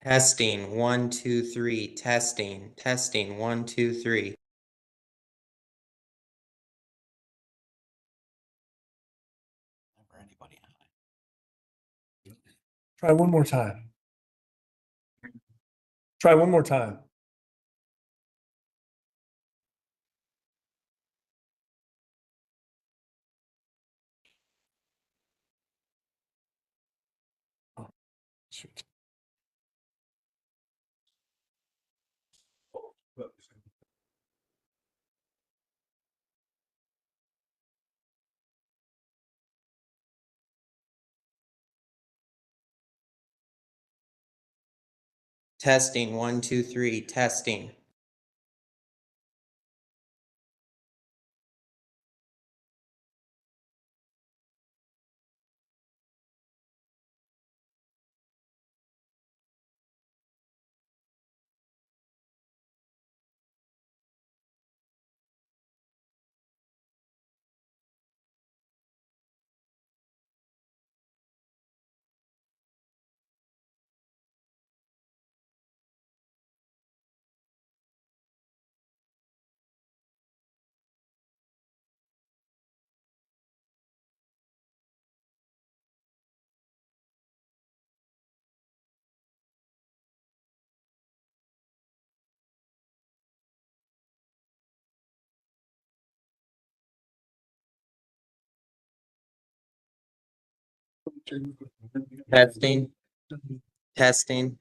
Testing, 1, 2, 3, testing, 1, 2, 3. Never anybody high. Try one more time. Try one more time. Oh, shoot. Testing, 1, 2, 3, testing. Testing, testing.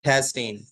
Testing.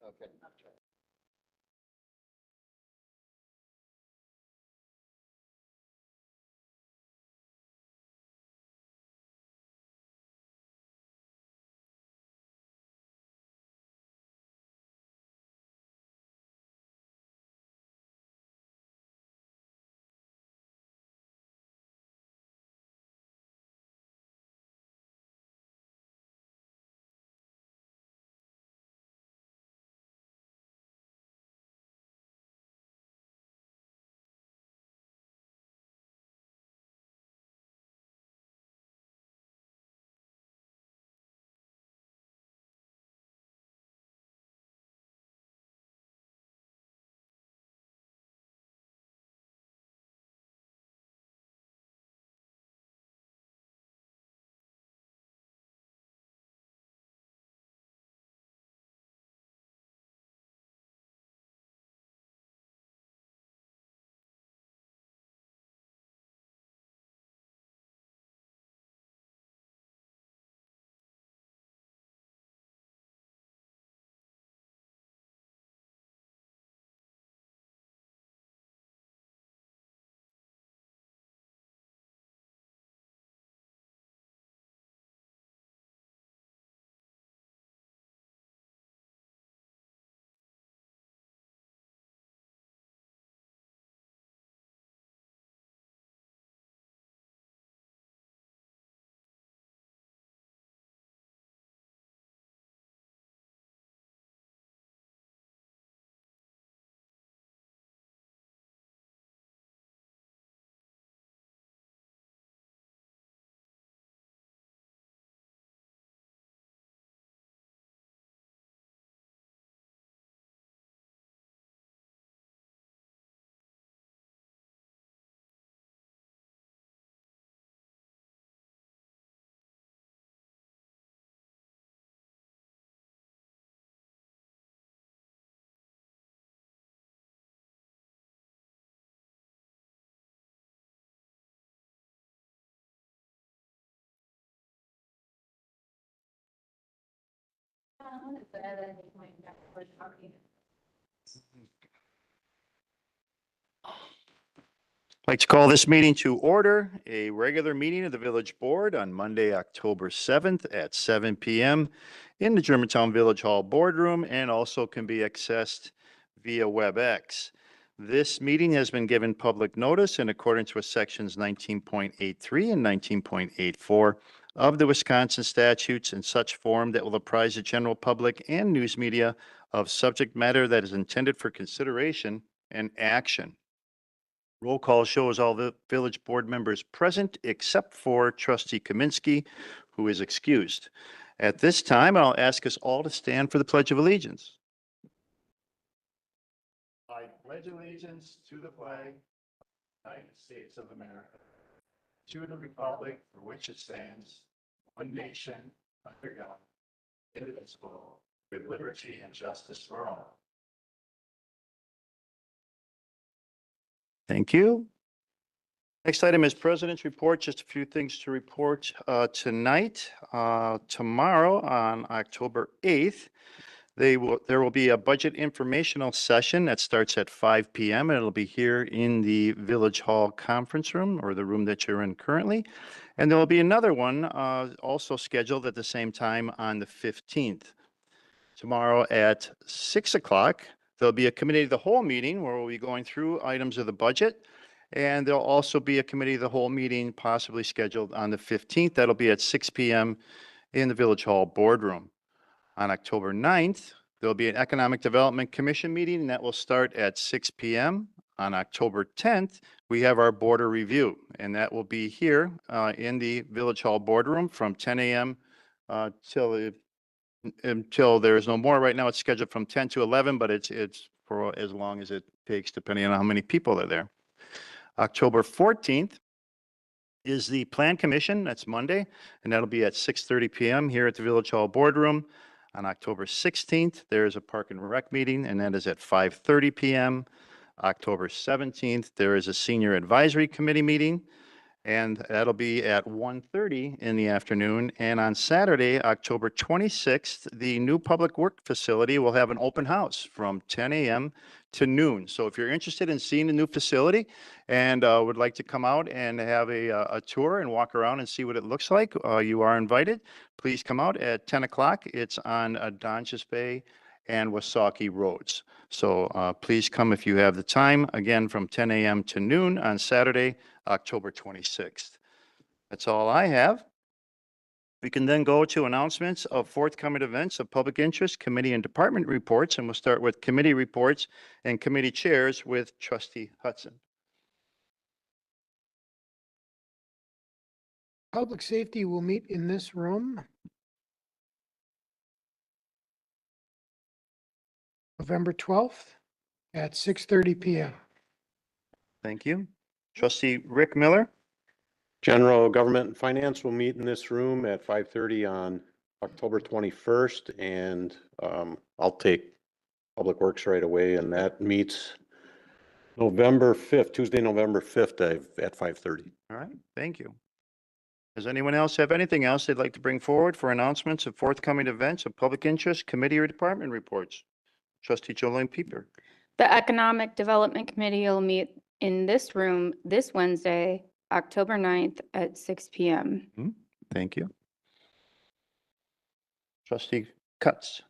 Okay. I'd like to call this meeting to order, a regular meeting of the Village Board on Monday, October 7th at 7 PM in the Germantown Village Hall Boardroom, and also can be accessed via WebEx. This meeting has been given public notice in accordance with sections 19.83 and 19.84 of the Wisconsin statutes in such form that will apprise the general public and news media of subject matter that is intended for consideration and action. Roll call shows all the village board members present except for trustee Kaminsky, who is excused. At this time, I'll ask us all to stand for the Pledge of Allegiance. I pledge allegiance to the flag of the United States of America, to the republic for which it stands, one nation, under God, indivisible, with liberty and justice for all. Thank you. Next item is President's Report. Just a few things to report tonight. Tomorrow on October 8th, there will be a budget informational session that starts at 5 PM. And it'll be here in the Village Hall Conference Room, or the room that you're in currently. And there will be another one also scheduled at the same time on the 15th. Tomorrow at 6 o'clock, there'll be a committee of the whole meeting where we'll be going through items of the budget. And there'll also be a committee of the whole meeting possibly scheduled on the 15th. That'll be at 6 PM in the Village Hall Boardroom. On October 9th, there'll be an Economic Development Commission meeting, and that will start at 6 PM. On October 10th, we have our border review, and that will be here in the Village Hall Boardroom from 10 AM until there is no more. Right now, it's scheduled from 10 to 11, but it's for as long as it takes, depending on how many people are there. October 14th is the Plan Commission. That's Monday, and that'll be at 6:30 PM here at the Village Hall Boardroom. On October 16th, there is a Park and Rec meeting, and that is at 5:30 PM. October 17th, there is a Senior Advisory Committee meeting, and that'll be at 1:30 in the afternoon. And on Saturday, October 26th, the new Public Work Facility will have an open house from 10 AM to noon. So if you're interested in seeing the new facility and would like to come out and have a tour and walk around and see what it looks like, you are invited. Please come out at 10 o'clock. It's on Donches Bay and Wasaki Roads. So please come if you have the time, again, from 10 AM to noon on Saturday, October 26th. That's all I have. We can then go to announcements of forthcoming events of public interest, committee and department reports, and we'll start with committee reports and committee chairs with Trustee Hudson. Public safety will meet in this room November 12th at 6:30 PM. Thank you. Trustee Rick Miller. General Government and Finance will meet in this room at 5:30 on October 21st, and I'll take Public Works right away, and that meets November 5th, Tuesday, November 5th at 5:30. All right, thank you. Does anyone else have anything else they'd like to bring forward for announcements of forthcoming events of public interest, committee or department reports? Trustee Jolene Pieper. The Economic Development Committee will meet in this room this Wednesday, October 9th at 6 PM. Thank you. Trustee Cutts.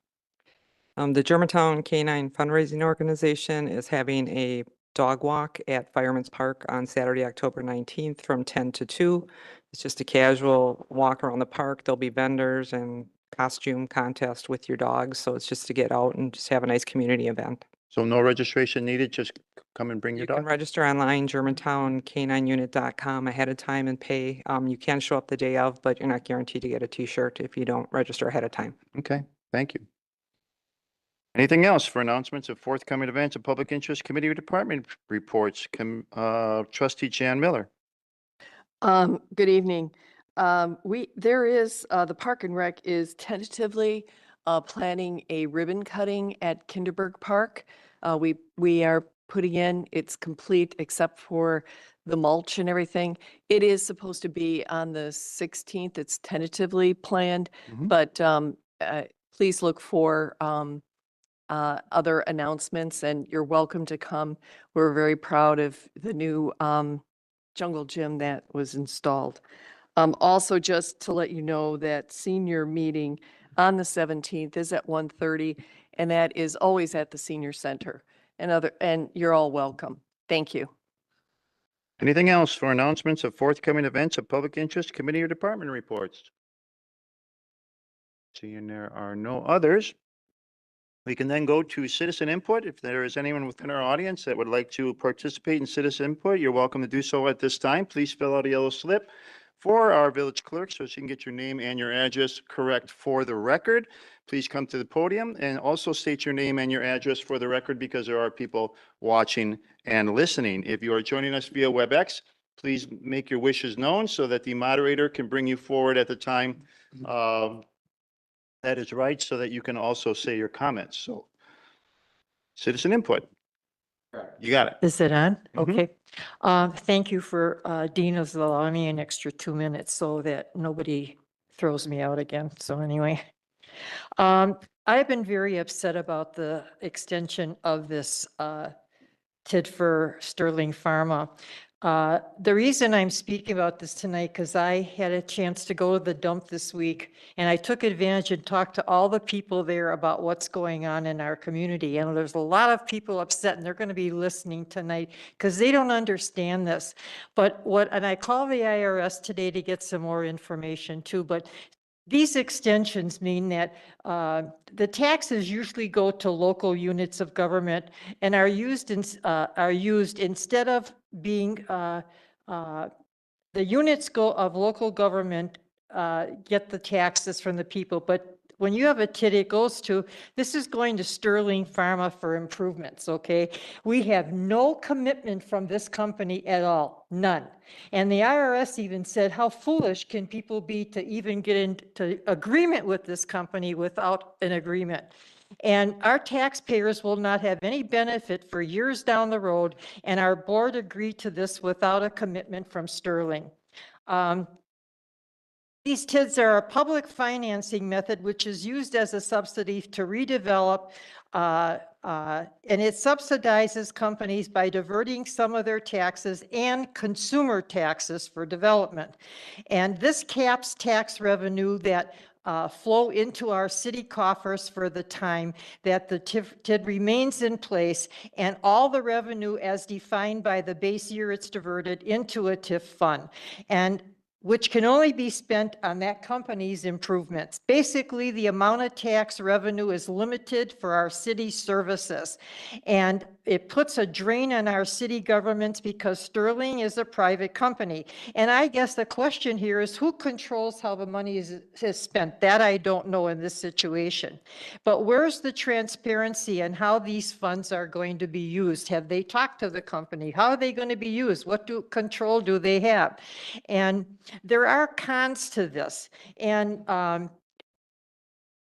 The Germantown Canine Fundraising Organization is having a dog walk at Fireman's Park on Saturday, October 19th from 10 to 2. It's just a casual walk around the park. There'll be vendors and costume contest with your dogs. So it's just to get out and just have a nice community event. So no registration needed, just come and bring your You can dog? register online, germantowncaninunit.com ahead of time and pay. You can show up the day of, but you're not guaranteed to get a t-shirt if you don't register ahead of time. Okay, thank you. Anything else for announcements of forthcoming events of public interest, committee or department reports? Trustee Jan Miller. Good evening. There is, the Park and Rec is tentatively planning a ribbon cutting at Kinderberg Park. We are putting in, it's complete except for the mulch and everything. It is supposed to be on the 16th. It's tentatively planned, but please look for other announcements, and you're welcome to come. We're very proud of the new jungle gym that was installed. Also, just to let you know that senior meeting on the 17th is at 1:30, and that is always at the senior center. And you're all welcome. Thank you. Anything else for announcements of forthcoming events of public interest, committee or department reports? Seeing there are no others, we can then go to citizen input. If there is anyone within our audience that would like to participate in citizen input, you're welcome to do so at this time. Please fill out a yellow slip for our village clerk so she can get your name and your address correct for the record. Please come to the podium and also state your name and your address for the record, because there are people watching and listening. If you are joining us via WebEx, please make your wishes known so that the moderator can bring you forward at the time that is right, so that you can also say your comments. So citizen input. You got it. Is it on? Mhm. Okay. Thank you for, Dina's allowing me an extra 2 minutes so that nobody throws me out again. So anyway, I've been very upset about the extension of this, TID for Sterling Pharma. The reason I'm speaking about this tonight, because I had a chance to go to the dump this week, and I took advantage and talked to all the people there about what's going on in our community. And there's a lot of people upset, and they're going to be listening tonight because they don't understand this. And I called the IRS today to get some more information too, but these extensions mean that the taxes usually go to local units of government and are used instead of being the units of local government get the taxes from the people, but when you have a TID, it goes to, this is going to Sterling Pharma for improvements, okay? We have no commitment from this company at all, none. And the IRS even said, how foolish can people be to even get into agreement with this company without an agreement? And our taxpayers will not have any benefit for years down the road, and our board agreed to this without a commitment from Sterling. These TIDs are a public financing method which is used as a subsidy to redevelop, and it subsidizes companies by diverting some of their taxes and consumer taxes for development. And this caps tax revenue that flow into our city coffers for the time that the TID remains in place, and all the revenue as defined by the base year it's diverted into a TIF fund, and which can only be spent on that company's improvements. Basically, the amount of tax revenue is limited for our city services. And it puts a drain on our city governments because Sterling is a private company. And I guess the question here is, who controls how the money is spent? That I don't know in this situation. But where's the transparency on how these funds are going to be used? Have they talked to the company? How are they going to be used? What control do they have? And there are cons to this, and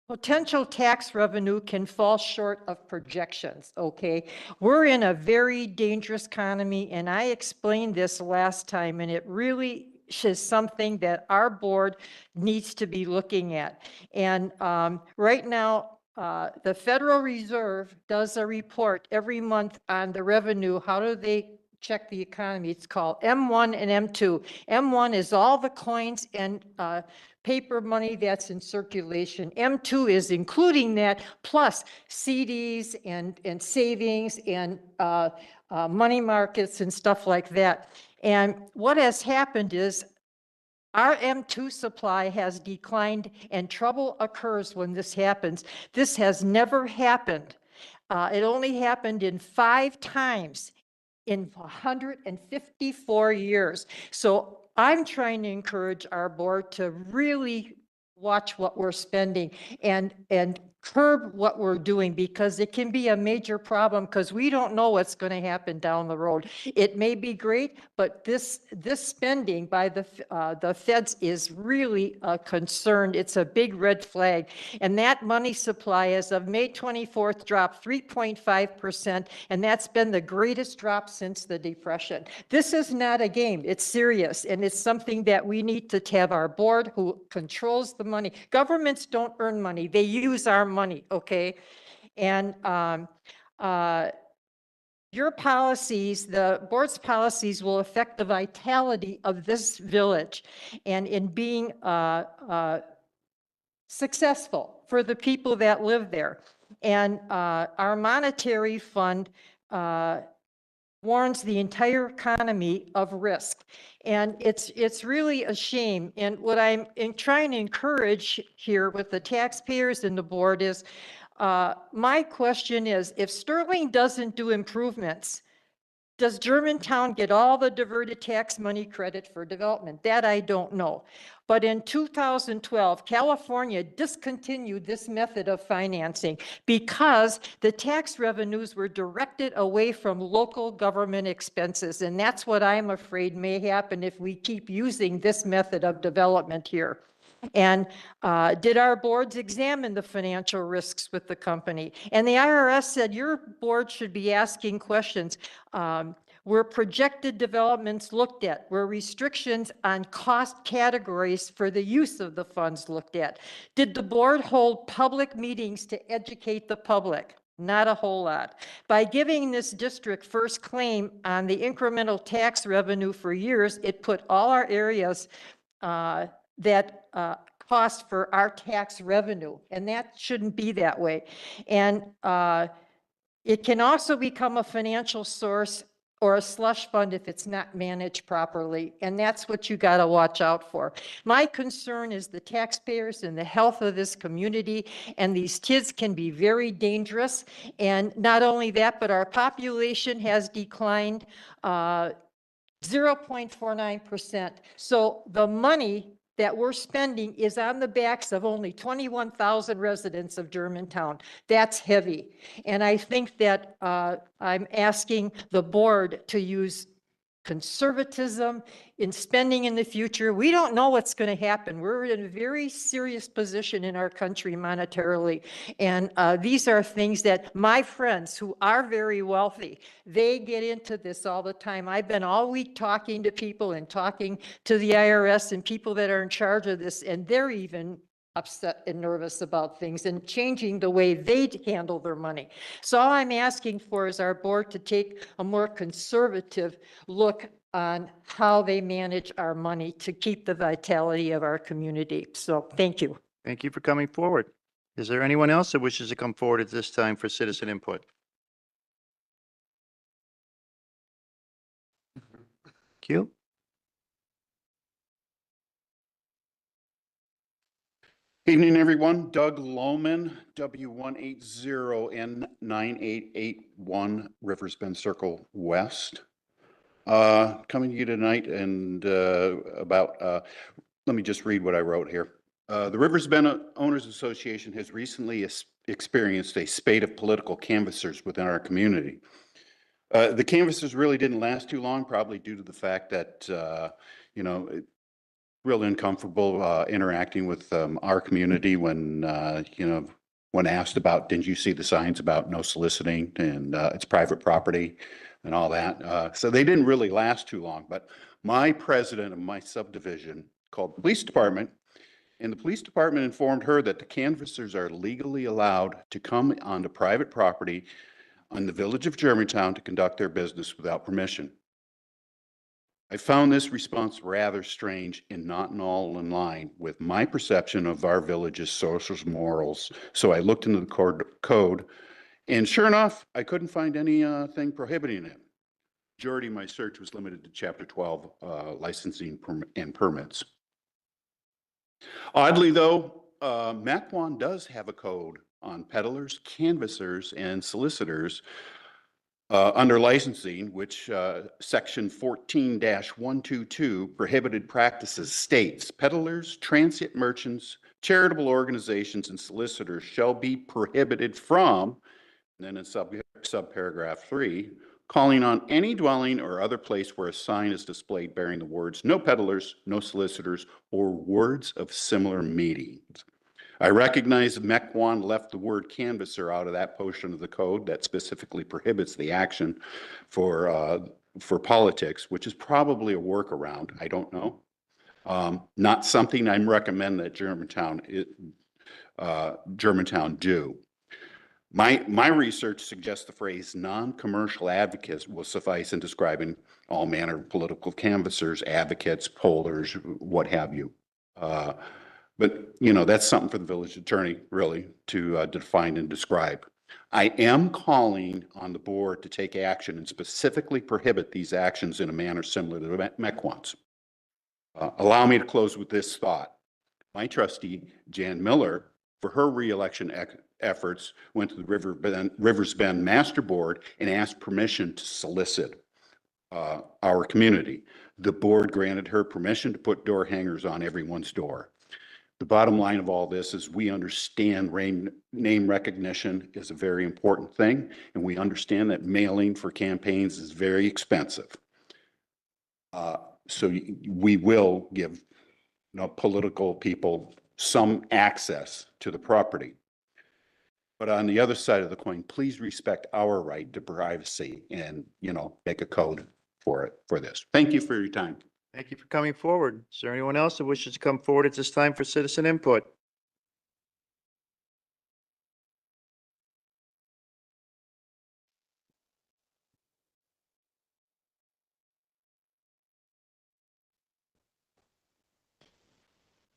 potential tax revenue can fall short of projections, okay? We're in a very dangerous economy, and I explained this last time, and it really is something that our board needs to be looking at. And right now, the Federal Reserve does a report every month on the revenue. How do they check the economy? It's called M1 and M2. M1 is all the coins and paper money that's in circulation. M2 is including that, plus CDs and savings and money markets and stuff like that. And what has happened is our M2 supply has declined, and trouble occurs when this happens. This has never happened. It only happened in 5 times in 154 years. So I'm trying to encourage our board to really watch what we're spending and curb what we're doing because it can be a major problem because we don't know what's going to happen down the road. It may be great, but this spending by the feds is really a concern. It's a big red flag. And that money supply as of May 24th dropped 3.5%. And that's been the greatest drop since the Depression. This is not a game. It's serious. And it's something that we need to have our board who controls the money. Governments don't earn money. They use our money, okay? And your policies, the board's policies will affect the vitality of this village and in being successful for the people that live there. And our monetary fund warns the entire economy of risk. And it's really a shame. And what I'm trying to encourage here with the taxpayers and the board is, my question is, if Sterling doesn't do improvements, does Germantown get all the diverted tax money credit for development? That I don't know. But in 2012, California discontinued this method of financing because the tax revenues were directed away from local government expenses. And that's what I'm afraid may happen if we keep using this method of development here. And did our boards examine the financial risks with the company? And the IRS said your board should be asking questions. Were projected developments looked at? Were restrictions on cost categories for the use of the funds looked at? Did the board hold public meetings to educate the public? Not a whole lot. By giving this district first claim on the incremental tax revenue for years, it put all our areas that cost for our tax revenue, and that shouldn't be that way. And it can also become a financial source or a slush fund if it's not managed properly, and that's what you got to watch out for. My concern is the taxpayers and the health of this community, and these kids can be very dangerous. And not only that, but our population has declined 0.49%. So the money that we're spending is on the backs of only 21,000 residents of Germantown. That's heavy. And I think that I'm asking the board to use conservatism in spending in the future. We don't know what's going to happen. We're in a very serious position in our country monetarily. And these are things that my friends who are very wealthy, they get into this all the time. I've been all week talking to people and talking to the IRS and people that are in charge of this, and they're even upset and nervous about things and changing the way they handle their money. So all I'm asking for is our board to take a more conservative look on how they manage our money to keep the vitality of our community. So thank you. Thank you for coming forward. Is there anyone else that wishes to come forward at this time for citizen input? Thank you. Evening, everyone. Doug Lohman, W180N9881, Rivers Bend Circle West. Coming to you tonight and let me just read what I wrote here. The Rivers Bend Owners Association has recently experienced a spate of political canvassers within our community. The canvassers really didn't last too long, probably due to the fact that, real uncomfortable interacting with our community when, when asked about, didn't you see the signs about no soliciting and it's private property and all that. So they didn't really last too long. But my president of my subdivision called the police department, and the police department informed her that the canvassers are legally allowed to come onto private property in the village of Germantown to conduct their business without permission. I found this response rather strange and not at all in line with my perception of our village's social morals. So I looked into the code, and sure enough, I couldn't find anything prohibiting it. Majority of my search was limited to Chapter 12 licensing and permits. Oddly, though, Mequon does have a code on peddlers, canvassers, and solicitors under licensing, which section 14-122 prohibited practices states peddlers, transient merchants, charitable organizations and solicitors shall be prohibited from, and then in subparagraph 3, calling on any dwelling or other place where a sign is displayed bearing the words, no peddlers, no solicitors, or words of similar meaning. I recognize Mequon left the word canvasser out of that portion of the code that specifically prohibits the action for politics, which is probably a workaround. I don't know. Not something I recommend that Germantown do. My research suggests the phrase non-commercial advocates will suffice in describing all manner of political canvassers, advocates, pollers, what have you. But, you know, that's something for the village attorney, really, to define and describe. I am calling on the board to take action and specifically prohibit these actions in a manner similar to the Mequon's. Allow me to close with this thought. My trustee, Jan Miller, for her reelection efforts, went to the Rivers Bend Master Board and asked permission to solicit our community. The board granted her permission to put door hangers on everyone's door. The bottom line of all this is we understand name recognition is a very important thing, and we understand that mailing for campaigns is very expensive. So we will give political people some access to the property. But on the other side of the coin, please respect our right to privacy and, make a code for this. Thank you for your time. Thank you for coming forward. Is there anyone else that wishes to come forward at this time for citizen input?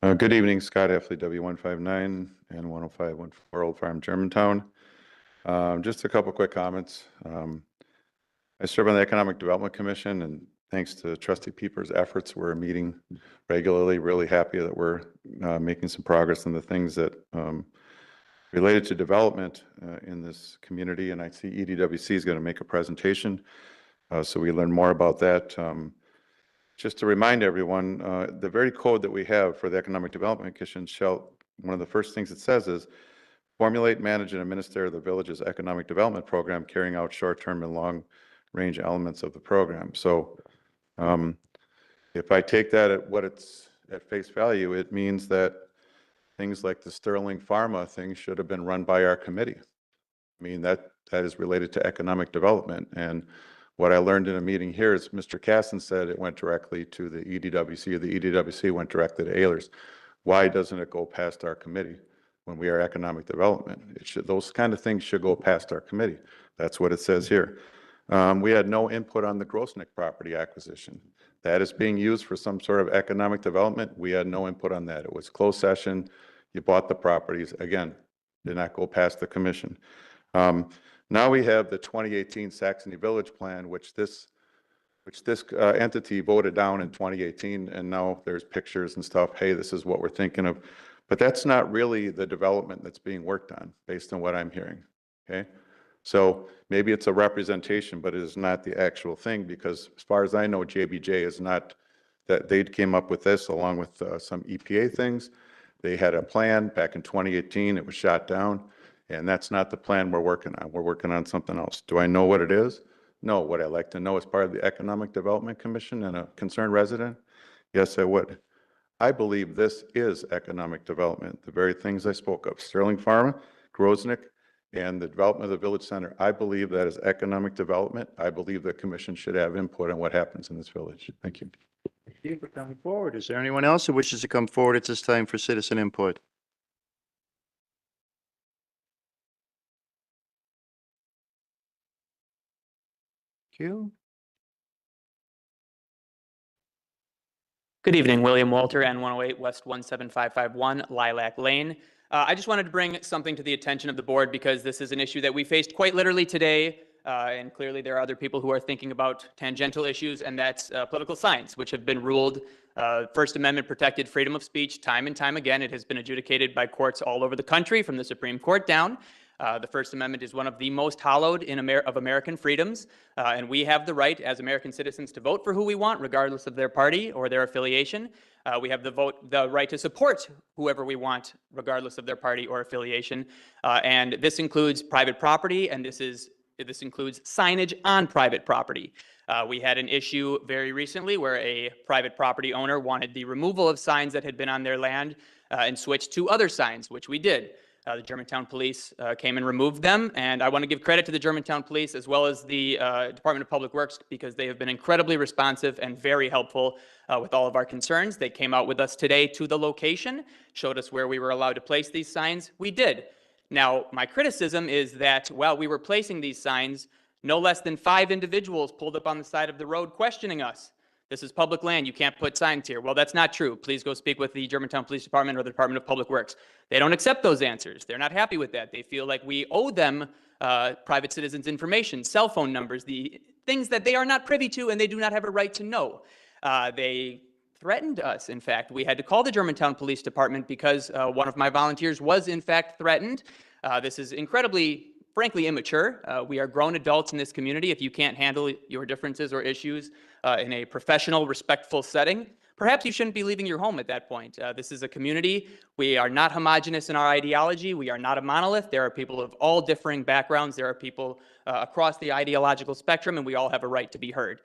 Good evening, Scott Effley, W159 and 10514 Old Farm, Germantown. Just a couple quick comments. I serve on the Economic Development Commission, and thanks to Trustee Pieper's efforts, we're meeting regularly. Really happy that we're making some progress on the things that related to development in this community. And I see EDWC is going to make a presentation, so we learn more about that. Just to remind everyone, the very code that we have for the Economic Development Commission one of the first things it says is formulate, manage, and administer the village's economic development program, carrying out short-term and long-range elements of the program. So if I take that at what it's at face value, it means that things like the Sterling Pharma thing should have been run by our committee. I mean, that is related to economic development. And what I learned in a meeting here is Mr. Casson said it went directly to the EDWC, or the EDWC went directly to Ehlers. Why doesn't it go past our committee when we are economic development? Those kind of things should go past our committee. That's what it says here. We had no input on the Grosnick property acquisition. That is being used for some sort of economic development. We had no input on that. It was closed session. You bought the properties. Again, did not go past the commission. Now we have the 2018 Saxony Village Plan, which this entity voted down in 2018, and now there's pictures and stuff. Hey, this is what we're thinking of. But that's not really the development that's being worked on, based on what I'm hearing, okay? So maybe it's a representation, but it is not the actual thing, because as far as I know, JBJ is not, that they came up with this along with some EPA things. They had a plan back in 2018, it was shot down, and that's not the plan we're working on. We're working on something else. Do I know what it is? No. Would I like to know as part of the Economic Development Commission and a concerned resident? Yes, I would. I believe this is economic development, the very things I spoke of, Sterling Pharma, Grosnick, and the development of the Village Center. I believe that is economic development. I believe the commission should have input on what happens in this village. Thank you. Thank you for coming forward. Is there anyone else who wishes to come forward at this time for citizen input? Thank you. Good evening, William Walter, N108 West 17551 Lilac Lane. I just wanted to bring something to the attention of the board because this is an issue that we faced quite literally today, and clearly there are other people who are thinking about tangential issues, and that's political signs, which have been ruled First Amendment protected freedom of speech time and time again. It has been adjudicated by courts all over the country, from the Supreme Court down. The First Amendment is one of the most hallowed of American freedoms, and we have the right as American citizens to vote for who we want, regardless of their party or their affiliation. We have the right to support whoever we want, regardless of their party or affiliation. And this includes private property, and this includes signage on private property. We had an issue very recently where a private property owner wanted the removal of signs that had been on their land and switched to other signs, which we did. The Germantown Police came and removed them, and I want to give credit to the Germantown Police as well as the Department of Public Works because they have been incredibly responsive and very helpful with all of our concerns. They came out with us today to the location, showed us where we were allowed to place these signs. We did. Now, my criticism is that while we were placing these signs, no less than 5 individuals pulled up on the side of the road questioning us. This is public land. You can't put signs here. Well, that's not true. Please go speak with the Germantown Police Department or the Department of Public Works. They don't accept those answers. They're not happy with that. They feel like we owe them private citizens' information, cell phone numbers, the things that they are not privy to and they do not have a right to know. They threatened us, in fact. We had to call the Germantown Police Department because one of my volunteers was, in fact, threatened. This is incredibly, frankly, immature. We are grown adults in this community. If you can't handle your differences or issues in a professional, respectful setting, perhaps you shouldn't be leaving your home at that point. This is a community. We are not homogenous in our ideology. We are not a monolith. There are people of all differing backgrounds. There are people across the ideological spectrum, and we all have a right to be heard.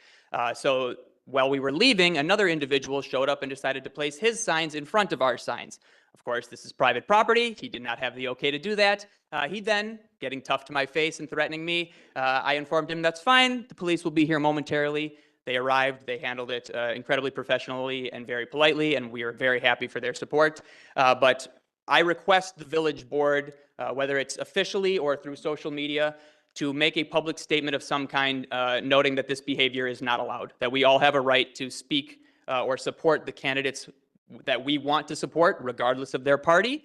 So while we were leaving, another individual showed up and decided to place his signs in front of our signs. Of course, this is private property. He did not have the okay to do that. He then, getting tough to my face and threatening me, I informed him that's fine. The police will be here momentarily. They arrived. They handled it incredibly professionally and very politely, and we are very happy for their support. But I request the village board, whether it's officially or through social media, to make a public statement of some kind noting that this behavior is not allowed, that we all have a right to speak or support the candidates that we want to support, regardless of their party.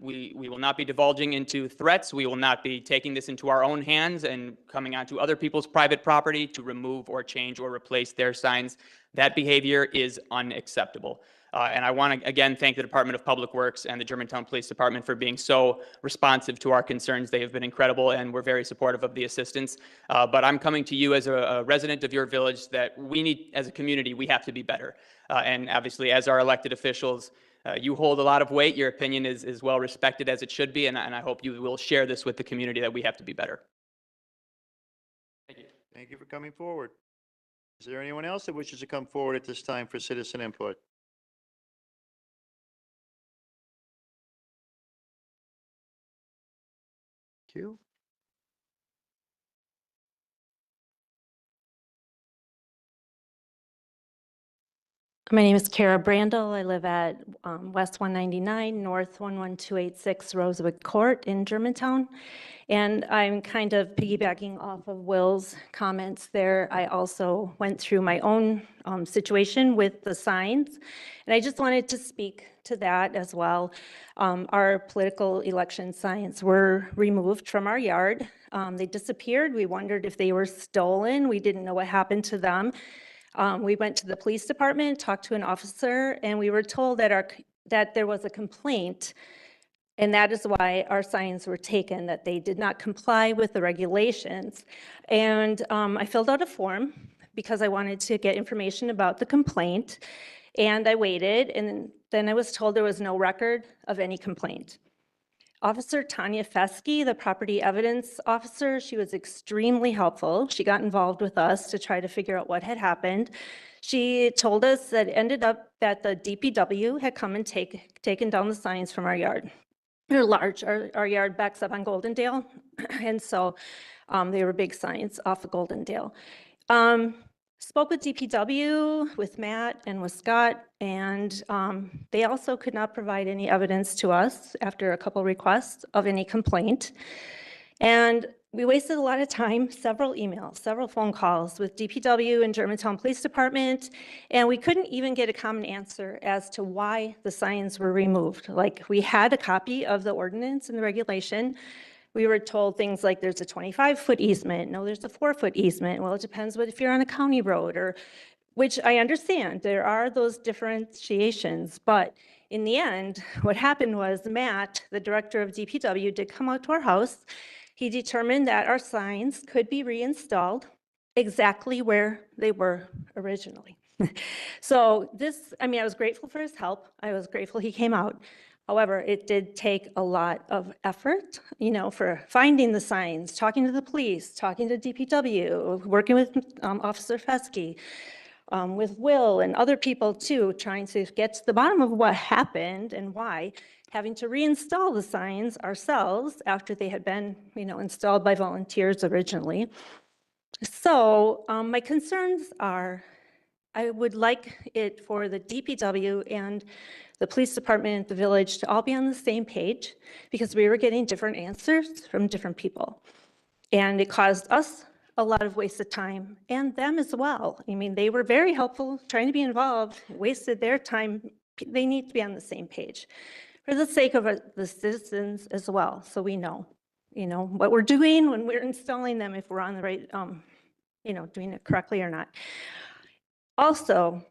We will not be divulging into threats. We will not be taking this into our own hands and coming onto other people's private property to remove or change or replace their signs. That behavior is unacceptable. And I want to, again, thank the Department of Public Works and the Germantown Police Department for being so responsive to our concerns. They have been incredible, and we're very supportive of the assistance. But I'm coming to you as a resident of your village that we need, as a community, we have to be better. And obviously, as our elected officials, you hold a lot of weight. Your opinion is well respected, as it should be, and I hope you will share this with the community that we have to be better. Thank you. Thank you for coming forward. Is there anyone else that wishes to come forward at this time for citizen input? Thank you. My name is Kara Brandel. I live at West 199, North 11286 Rosewood Court in Germantown. And I'm kind of piggybacking off of Will's comments there. I also went through my own situation with the signs. And I just wanted to speak to that as well. Our political election signs were removed from our yard. They disappeared. We wondered if they were stolen. We didn't know what happened to them. We went to the police department, talked to an officer, and we were told that there was a complaint, and that is why our signs were taken, that they did not comply with the regulations. And I filled out a form because I wanted to get information about the complaint, and I waited, and then I was told there was no record of any complaint. Officer Tanya Fesky, the property evidence officer, she was extremely helpful. She got involved with us to try to figure out what had happened. She told us that it ended up that the DPW had come and taken down the signs from our yard. They're large. Our yard backs up on Goldendale, and so they were big signs off of Goldendale. Spoke with DPW, with Matt, and with Scott, and they also could not provide any evidence to us after a couple requests of any complaint. And we wasted a lot of time, several emails, several phone calls with DPW and Germantown Police Department, and we couldn't even get a common answer as to why the signs were removed. Like, we had a copy of the ordinance and the regulation. We were told things like there's a 25-foot easement. No, there's a 4-foot easement. Well, it depends if you're on a county road, or which I understand. There are those differentiations, but In the end, what happened was Matt, the director of DPW, did come out to our house. He determined that our signs could be reinstalled exactly where they were originally. So this, I mean, I was grateful for his help. I was grateful he came out. However, it did take a lot of effort, for finding the signs, talking to the police, talking to DPW, working with Officer Fesky, with Will and other people too, trying to get to the bottom of what happened and why, having to reinstall the signs ourselves after they had been, installed by volunteers originally. So my concerns are, I would like it for the DPW and the police department, the village to all be on the same page, because we were getting different answers from different people. And it caused us a lot of wasted time, and them as well. I mean, they were very helpful, trying to be involved, wasted their time. They need to be on the same page for the sake of the citizens as well, so we know, what we're doing when we're installing them, if we're on the right, doing it correctly or not. Also,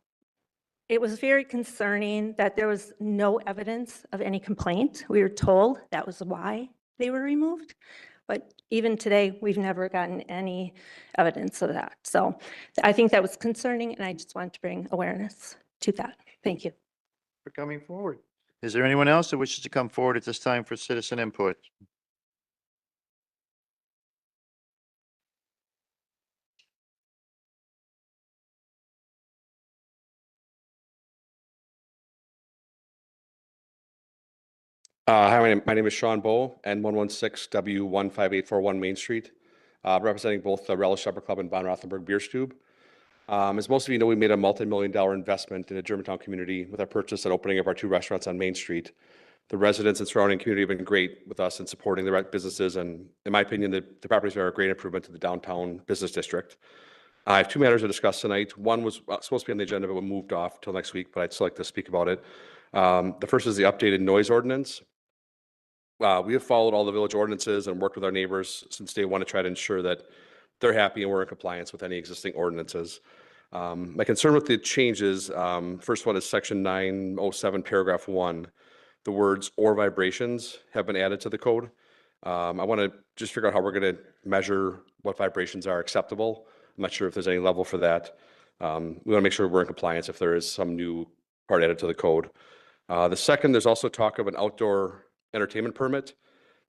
it was very concerning that there was no evidence of any complaint. We were told that was why they were removed. But even today, we've never gotten any evidence of that. So I think that was concerning, and I just wanted to bring awareness to that. Thank you. For coming forward. Is there anyone else that wishes to come forward at this time for citizen input? Hi, my name is Sean Bowe, N116W15841 Main Street, representing both the Relish Supper Club and Von Rothenberg Beer Stube. As most of you know, we made a multi-million-dollar investment in the Germantown community with our purchase and opening of our 2 restaurants on Main Street. The residents and surrounding community have been great with us in supporting the businesses, and in my opinion, the properties are a great improvement to the downtown business district. I have 2 matters to discuss tonight. One was supposed to be on the agenda, but moved off till next week, but I'd still like to speak about it. The first is the updated noise ordinance. We have followed all the village ordinances and worked with our neighbors since day one to try to ensure that they're happy and we're in compliance with any existing ordinances. My concern with the changes, first one is section 907, paragraph 1. The words "or vibrations" have been added to the code. I want to just figure out how we're going to measure what vibrations are acceptable. I'm not sure if there's any level for that. We want to make sure we're in compliance if there is some new part added to the code. The second, there's also talk of an outdoor entertainment permit.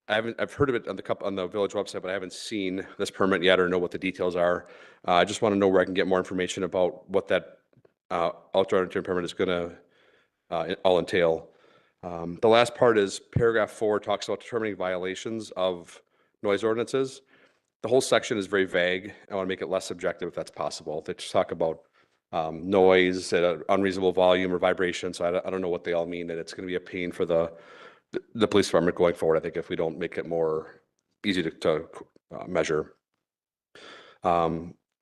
I've heard of it on the village website, but I haven't seen this permit yet or know what the details are. I just want to know where I can get more information about what that outdoor entertainment permit is going to all entail. The last part is paragraph 4 talks about determining violations of noise ordinances. The whole section is very vague. I want to make it less subjective if that's possible. They just talk about noise at an unreasonable volume or vibration. So I don't know what they all mean, and it's going to be a pain for the police department going forward, I think, if we don't make it more easy to measure.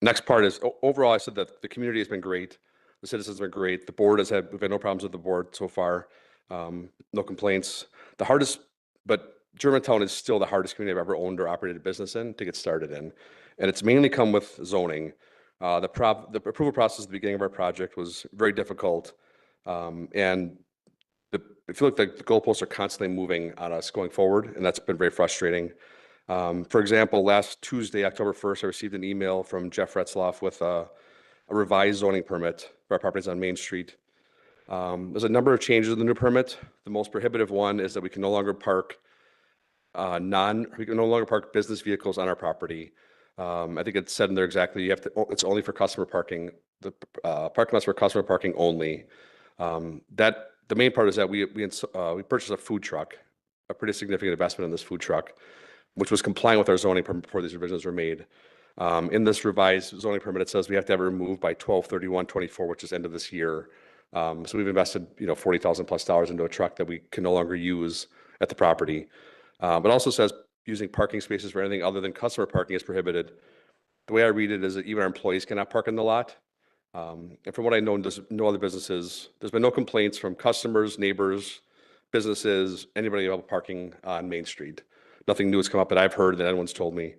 Next part is, overall, I said that the community has been great. The citizens have been great. The board we've had no problems with the board so far. No complaints. But Germantown is still the hardest community I've ever owned or operated a business in to get started in. And it's mainly come with zoning. The approval process at the beginning of our project was very difficult. And I feel like the goalposts are constantly moving on us going forward, and that's been very frustrating. For example, last Tuesday, October 1st, I received an email from Jeff Retzloff with a revised zoning permit for our properties on Main Street. There's a number of changes in the new permit. The most prohibitive one is that we can no longer park business vehicles on our property. I think it's said in there exactly, it's only for customer parking. The parking lots for customer parking only. The main part is that we purchased a food truck, a pretty significant investment in this food truck, which was compliant with our zoning permit before these revisions were made. In this revised zoning permit, it says we have to have it removed by 12/31/24, which is end of this year. So we've invested, $40,000 plus into a truck that we can no longer use at the property. But also says using parking spaces for anything other than customer parking is prohibited. The way I read it is that even our employees cannot park in the lot. And from what I know, there's no other businesses. There's been no complaints from customers, neighbors, businesses, anybody about parking on Main Street. Nothing new has come up that I've heard that anyone's told me.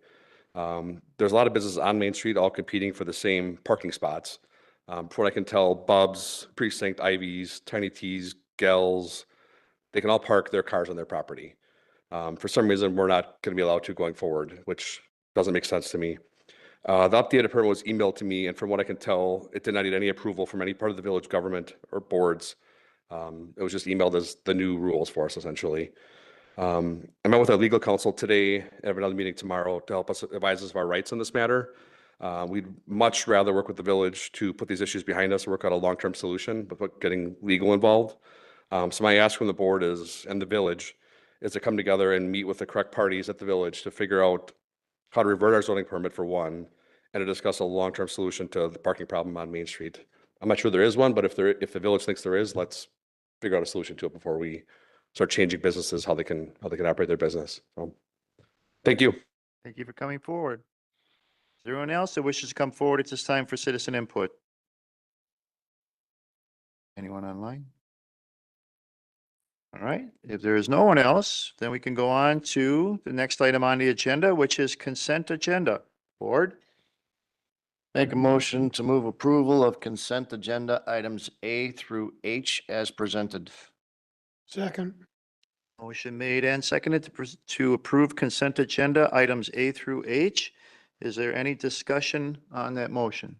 There's a lot of businesses on Main Street all competing for the same parking spots. From what I can tell, Bub's, Precinct, Ivy's, Tiny T's, gals, they can all park their cars on their property. For some reason, we're not going to be allowed to going forward, which doesn't make sense to me. The updated permit was emailed to me, and from what I can tell, it did not need any approval from any part of the village government or boards. It was just emailed as the new rules for us, essentially. I met with our legal counsel today, and have another meeting tomorrow to help us advise us of our rights in this matter. We'd much rather work with the village to put these issues behind us and work out a long-term solution without getting legal involved. So my ask from the board is, and the village, is to come together and meet with the correct parties at the village to figure out how to revert our zoning permit for one, and to discuss a long-term solution to the parking problem on Main Street. I'm not sure there is one, but if the village thinks there is, let's figure out a solution to it before we start changing businesses, how they can operate their business. So, thank you. Thank you for coming forward. Is there anyone else that wishes to come forward at this time for citizen input? Anyone online? All right, if there is no one else, then we can go on to the next item on the agenda, which is consent agenda. Board? Make a motion to move approval of consent agenda items A through H as presented. Second. Motion made and seconded to approve consent agenda items A through H. Is there any discussion on that motion?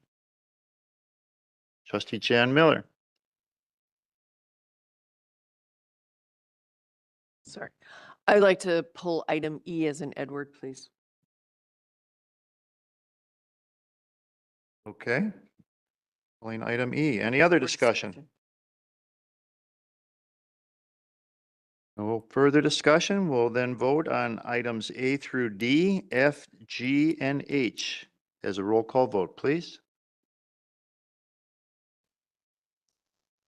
Trustee Chan Miller. Sorry. I'd like to pull item E as in Edward, please. Okay. Pulling item E. Any other discussion? No further discussion. We'll then vote on items A through D, F, G, and H as a roll call vote, please.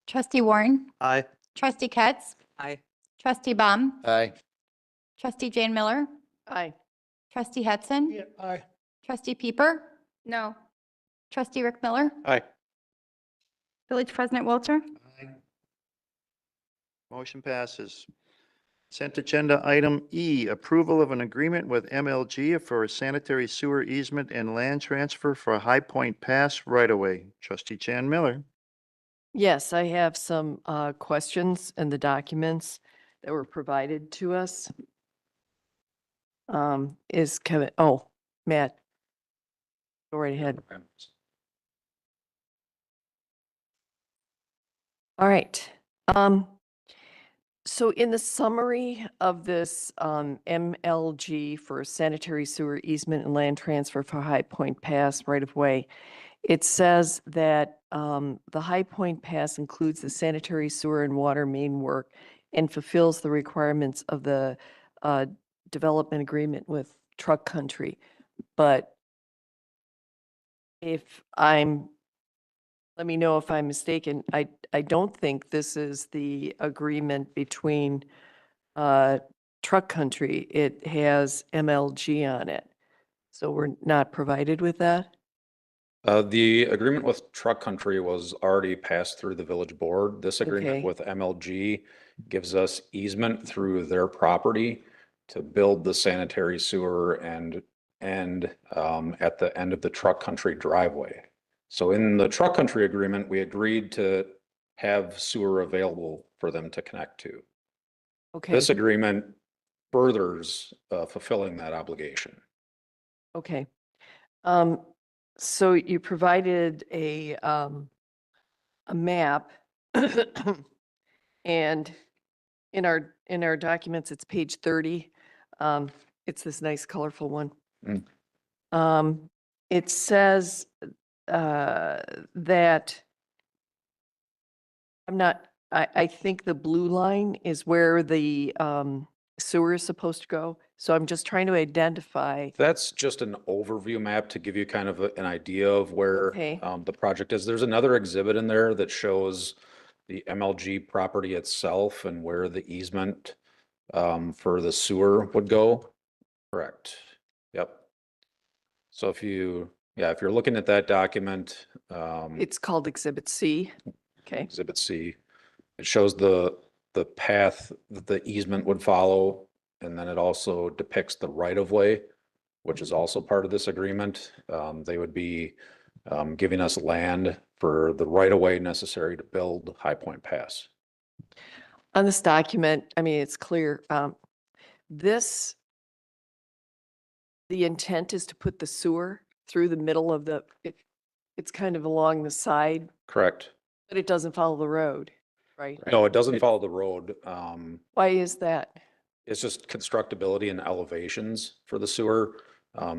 Trustee Warren, Aye. Trustee Ketz, Aye. Trustee Baum, Aye. Trustee Jane Miller, Aye. Trustee Hetzen, Aye. Trustee Pieper, No. Trustee Rick Miller, Aye. Village President Walter. Motion passes. Consent agenda item E, approval of an agreement with MLG for a sanitary sewer easement and land transfer for High Point Pass right-of-way. Trustee Chan Miller. Yes, I have some questions in the documents that were provided to us. Is Kevin, oh, Matt. Go right ahead. All right. So in the summary of this MLG for sanitary sewer easement and land transfer for High Point Pass right-of-way, it says that the High Point Pass includes the sanitary sewer and water main work and fulfills the requirements of the development agreement with Truck Country. But let me know if I'm mistaken. I don't think this is the agreement between Truck Country. It has MLG on it. So we're not provided with that? The agreement with Truck Country was already passed through the village board. This agreement Okay. with MLG gives us easement through their property to build the sanitary sewer and at the end of the Truck Country driveway. So in the Truck Country agreement, we agreed to have sewer available for them to connect to. Okay. This agreement furthers fulfilling that obligation. Okay. So you provided a map and in our documents, it's page 30. It's this nice colorful one. It says that I think the blue line is where the sewer is supposed to go. So I'm just trying to identify. That's just an overview map to give you kind of an idea of where Okay. the project is. There's another exhibit in there that shows the MLG property itself and where the easement for the sewer would go. Correct. Yep. So if you're looking at that document, It's called Exhibit C. Okay. Exhibit C, it shows the path that the easement would follow. And then it also depicts the right of way, which is also part of this agreement. They would be giving us land for the right of way necessary to build High Point Pass. On this document, I mean, it's clear, this, the intent is to put the sewer through the middle of it's kind of along the side, Correct. but it doesn't follow the road, right? No, it doesn't follow the road. Why is that? It's just constructability and elevations for the sewer.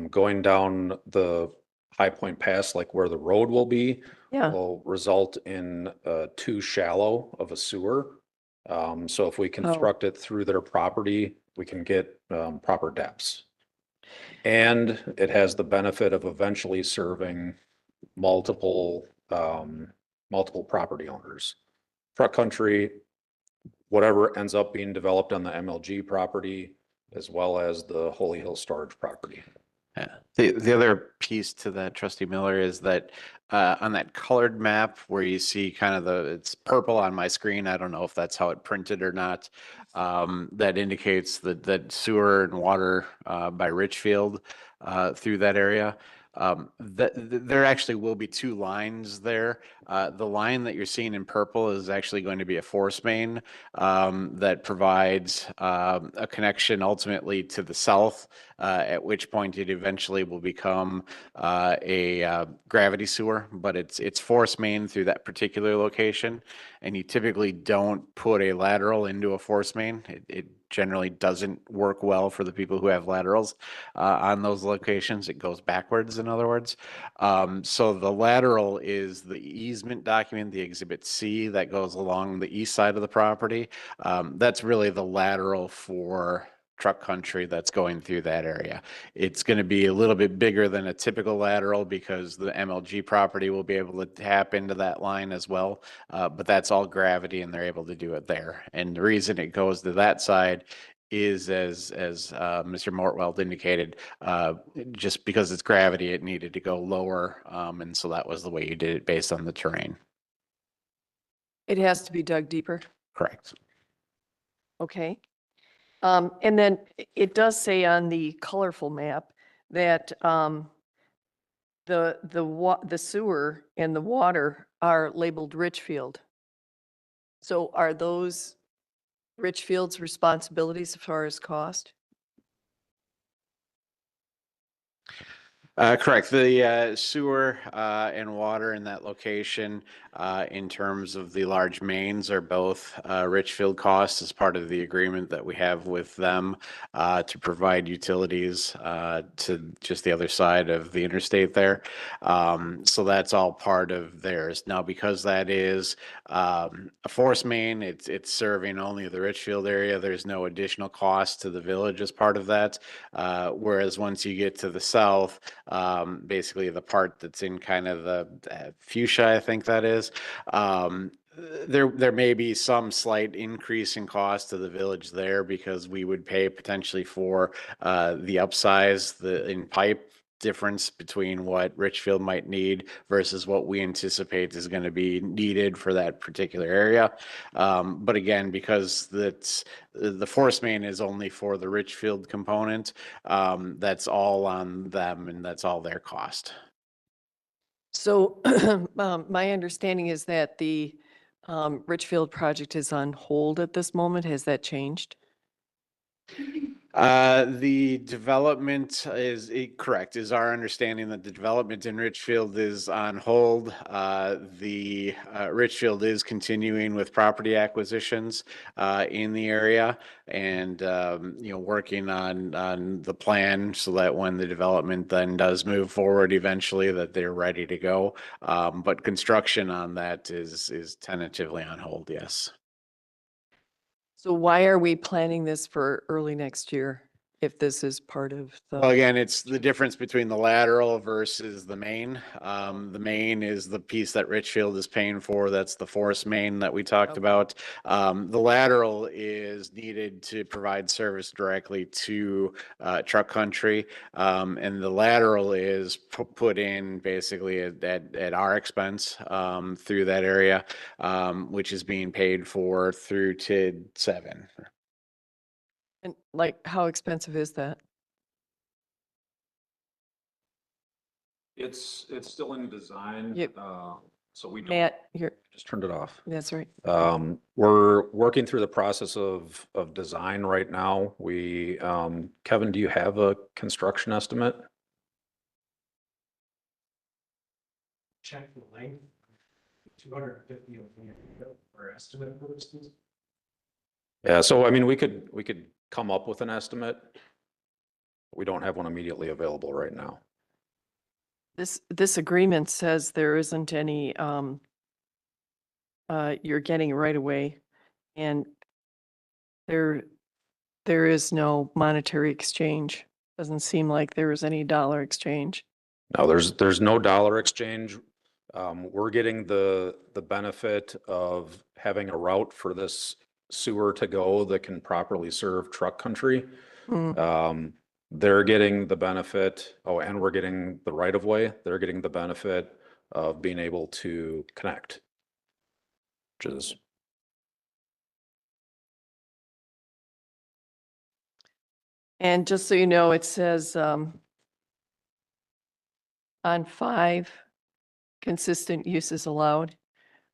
Going down the High Point Pass, like where the road will be, Yeah. will result in too shallow of a sewer. So if we construct it through their property, we can get proper depths. And it has the benefit of eventually serving multiple property owners. Truck Country, whatever ends up being developed on the MLG property, as well as the Holy Hill Storage property. Yeah. The other piece to that, Trustee Miller, is that on that colored map where you see kind of it's purple on my screen, I don't know if that's how it printed or not, that indicates that sewer and water by Richfield through that area. There actually will be two lines there. The line that you're seeing in purple is actually going to be a force main that provides a connection ultimately to the south, at which point it eventually will become a gravity sewer, but it's force main through that particular location. And you typically don't put a lateral into a force main. It generally doesn't work well for the people who have laterals on those locations. It goes backwards, in other words. So the lateral is the easement document, the Exhibit C that goes along the east side of the property. That's really the lateral for Truck Country that's going through that area. It's going to be a little bit bigger than a typical lateral because the MLG property will be able to tap into that line as well. But that's all gravity and they're able to do it there. And the reason it goes to that side is as Mr. Mortweld indicated, just because it's gravity, it needed to go lower. And so that was the way you did it based on the terrain. It has to be dug deeper. Correct. Okay. And then it does say on the colorful map that the sewer and the water are labeled Richfield. So are those Richfield's responsibilities as far as cost? Correct. The sewer and water in that location, in terms of the large mains, are both Richfield costs as part of the agreement that we have with them to provide utilities to just the other side of the interstate there. So that's all part of theirs. Now, because that is a force main, it's serving only the Richfield area. There's no additional cost to the village as part of that. Whereas once you get to the south, basically the part that's in kind of the fuchsia, I think that is, there may be some slight increase in cost to the village there because we would pay potentially for the upsize, in pipe difference between what Richfield might need versus what we anticipate is going to be needed for that particular area. But again, because the force main is only for the Richfield component, that's all on them and that's all their cost. So my understanding is that the Richfield project is on hold at this moment. Has that changed? The development is correct. Is our understanding that the development in Richfield is on hold. The Richfield is continuing with property acquisitions in the area, and working on the plan so that when the development then does move forward eventually, that they're ready to go. But construction on that is tentatively on hold. Yes. So why are we planning this for early next year if this is part of the? Well, again, it's the difference between the lateral versus the main. The main is the piece that Richfield is paying for. That's the force main that we talked about. The lateral is needed to provide service directly to Truck Country. And the lateral is put in basically at our expense through that area, which is being paid for through TID 7. And like, how expensive is that? It's still in design. Yep. So we don't, Matt, you're, just turned it off. that's right. We're working through the process of design right now. We, Kevin, do you have a construction estimate? Check the length. 250 for estimate purposes. Yeah, so I mean, we could come up with an estimate. We don't have one immediately available right now. This agreement says there isn't any, you're getting right away, and there is no monetary exchange. Doesn't seem like there is any dollar exchange. No, there's no dollar exchange. We're getting the benefit of having a route for this sewer to go that can properly serve truck country. They're getting the benefit, and we're getting the right of way. They're getting the benefit of being able to connect, which is And just so you know, it says on 5, consistent uses allowed.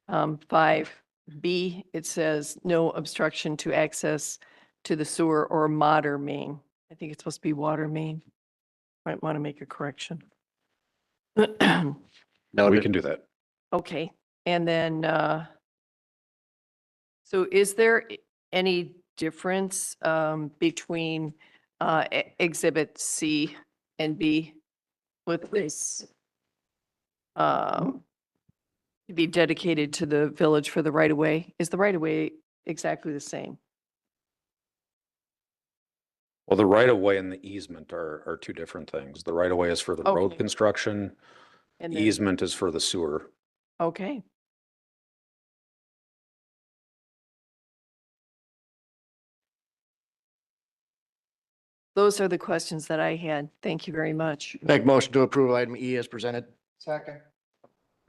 5B, it says no obstruction to access to the sewer or water main. I think it's supposed to be water main. Might want to make a correction. we can do that. Okay, and then, so is there any difference between Exhibit C and B with this? To be dedicated to the village for the right-of-way? Is the right-of-way exactly the same? Well, the right of way and the easement are two different things. The right of way is for the road Okay. construction. And then- Easement is for the sewer. Okay. Those are the questions that I had. Thank you very much. Make motion to approve item E as presented. Second.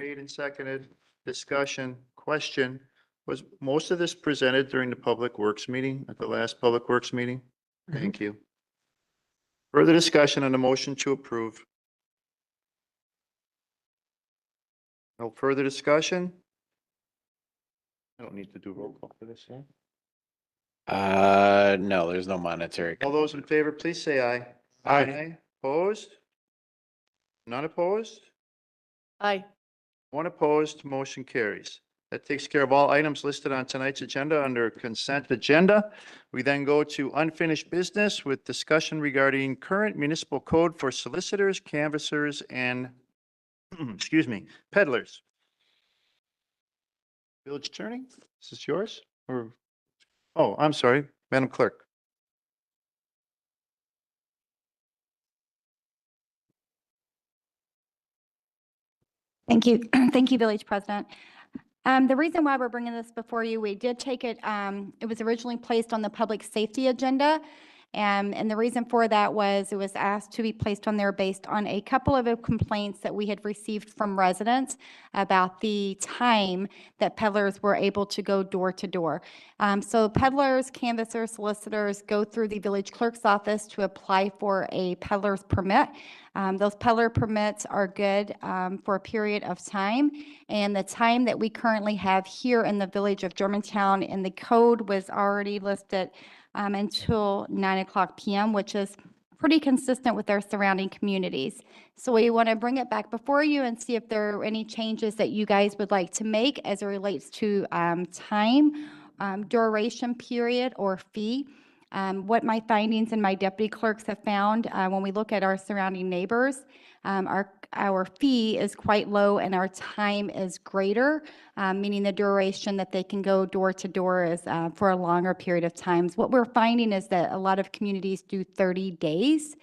Made and seconded, discussion, question. Was most of this presented during the Public Works meeting, at the last Public Works meeting? Thank you. Further discussion on the motion to approve? No further discussion? I don't need to do roll call for this, yeah? No, there's no monetary. All those in favor, please say aye. Aye. Opposed? None opposed? Aye. One opposed, motion carries. That takes care of all items listed on tonight's agenda under consent agenda. We then go to unfinished business with discussion regarding current municipal code for solicitors, canvassers, and, excuse me, peddlers. Village Attorney, is this yours? Or, oh, I'm sorry, Madam Clerk. Thank you. Thank you, Village President. The reason why we're bringing this before you, we did take it, it was originally placed on the public safety agenda. And the reason for that was it was asked to be placed on there based on a couple of complaints that we had received from residents about the time that peddlers were able to go door to door. So peddlers, canvassers, solicitors go through the village clerk's office to apply for a peddler's permit. Those peddler permits are good for a period of time. And the time that we currently have here in the village of Germantown in the code was already listed until 9:00 p.m., which is pretty consistent with our surrounding communities. So we want to bring it back before you and see if there are any changes that you guys would like to make as it relates to time, duration period, or fee. What my findings and my deputy clerks have found when we look at our surrounding neighbors, our fee is quite low and our time is greater, meaning the duration that they can go door to door is for a longer period of time. What we're finding is that a lot of communities do 30 days.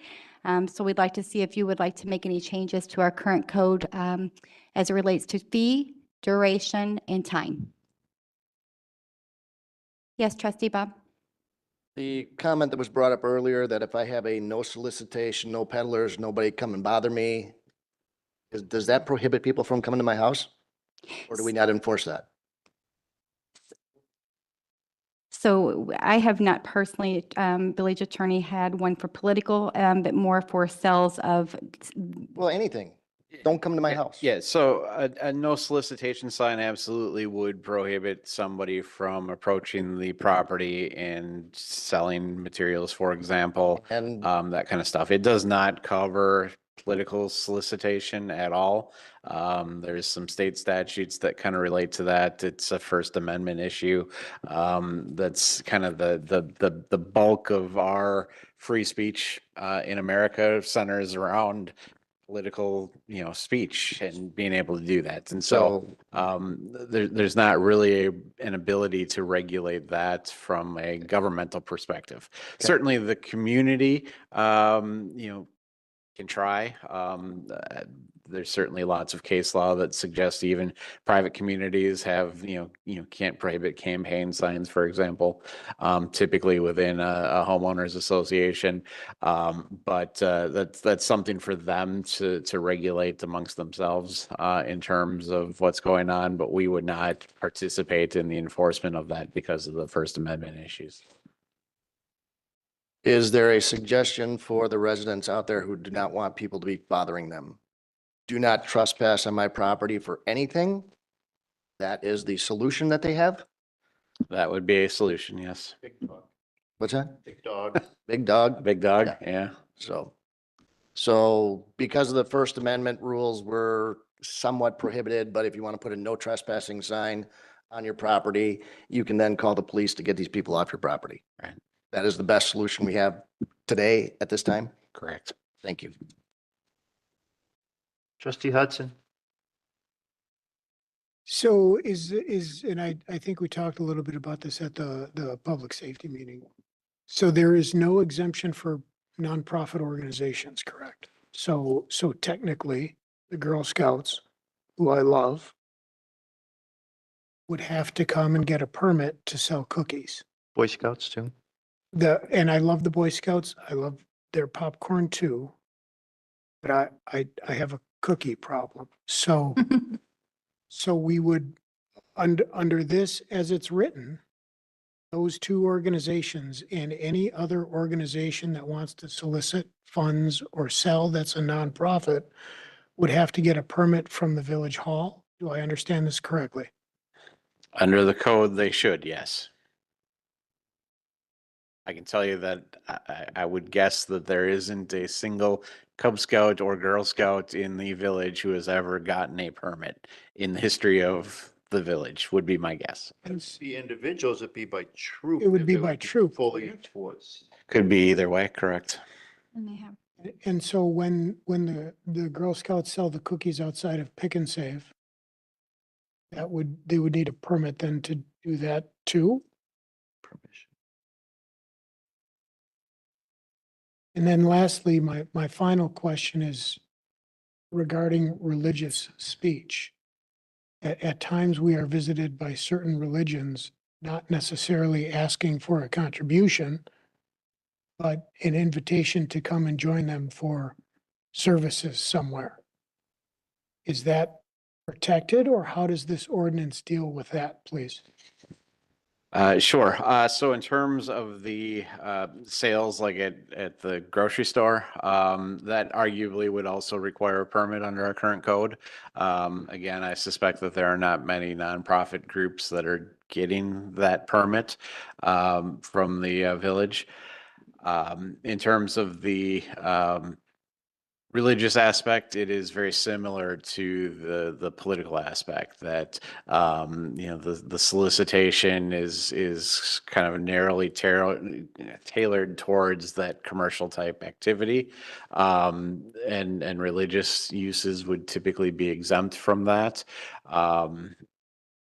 So we'd like to see if you would like to make any changes to our current code as it relates to fee, duration, and time. Yes, Trustee Bob? The comment that was brought up earlier that if I have a no solicitation, no peddlers, nobody come and bother me, does that prohibit people from coming to my house? Or do we not enforce that? So I have not personally, village attorney, had one for political, but more for sales of. Well, anything. don't come to my house. Yeah, so a no solicitation sign absolutely would prohibit somebody from approaching the property and selling materials, for example, And that kind of stuff. It does not cover political solicitation at all. There's some state statutes that kind of relate to that. It's a First Amendment issue. That's kind of the bulk of our free speech in America centers around political, speech and being able to do that. And so there's not really an ability to regulate that from a governmental perspective. Certainly the community, can try. There's certainly lots of case law that suggests even private communities have, can't prohibit campaign signs, for example, typically within a homeowners association. But that's something for them to regulate amongst themselves in terms of what's going on. But we would not participate in the enforcement of that because of the First Amendment issues. is there a suggestion for the residents out there who do not want people to be bothering them? Do not trespass on my property for anything. That is the solution that they have. That would be a solution, yes. What's that? Big dog. Big dog. Big dog, yeah. So because of the First Amendment rules, we're somewhat prohibited, but if you want to put a no trespassing sign on your property, you can then call the police to get these people off your property. Right. That is the best solution we have today at this time. Correct. Thank you. Trustee Hudson. So and I think we talked a little bit about this at the public safety meeting. So there is no exemption for nonprofit organizations, correct? So technically, the Girl Scouts, who I love, would have to come and get a permit to sell cookies. Boy Scouts too. And I love the Boy Scouts. I love their popcorn too. But I have a cookie problem. So we would, under this as it's written, those two organizations and any other organization that wants to solicit funds or sell that's a nonprofit would have to get a permit from the village hall. Do I understand this correctly? Under the code, they should, yes. I can tell you that I would guess that there isn't a single Cub Scout or Girl Scout in the village who has ever gotten a permit in the history of the village, would be my guess. The individuals would be by troop. It would be by troop. Fully enforced. Could be either way, correct? And they have. And so when the Girl Scouts sell the cookies outside of Pick and Save, they would need a permit then to do that too? Permission. And then lastly, my final question is regarding religious speech. At times we are visited by certain religions, not necessarily asking for a contribution, but an invitation to come and join them for services somewhere. Is that protected, or how does this ordinance deal with that, please? Sure. So in terms of the sales, like at the grocery store, that arguably would also require a permit under our current code. Again, I suspect that there are not many nonprofit groups that are getting that permit from the village. In terms of the religious aspect, it is very similar to the political aspect that, the solicitation is kind of narrowly tailored towards that commercial type activity. And religious uses would typically be exempt from that.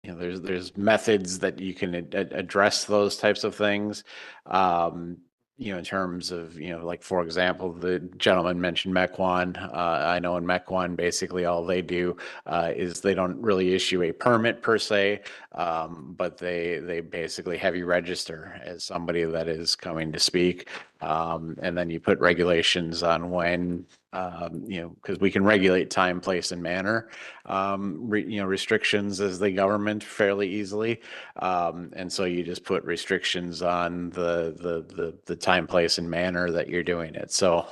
There's methods that you can address those types of things. In terms of, like, for example, the gentleman mentioned Mequon. I know in Mequon, basically all they do is they don't really issue a permit per se, but they basically have you register as somebody that is coming to speak. And then you put regulations on when, because we can regulate time, place, and manner, restrictions as the government fairly easily. And so you just put restrictions on the time, place, and manner that you're doing it. So,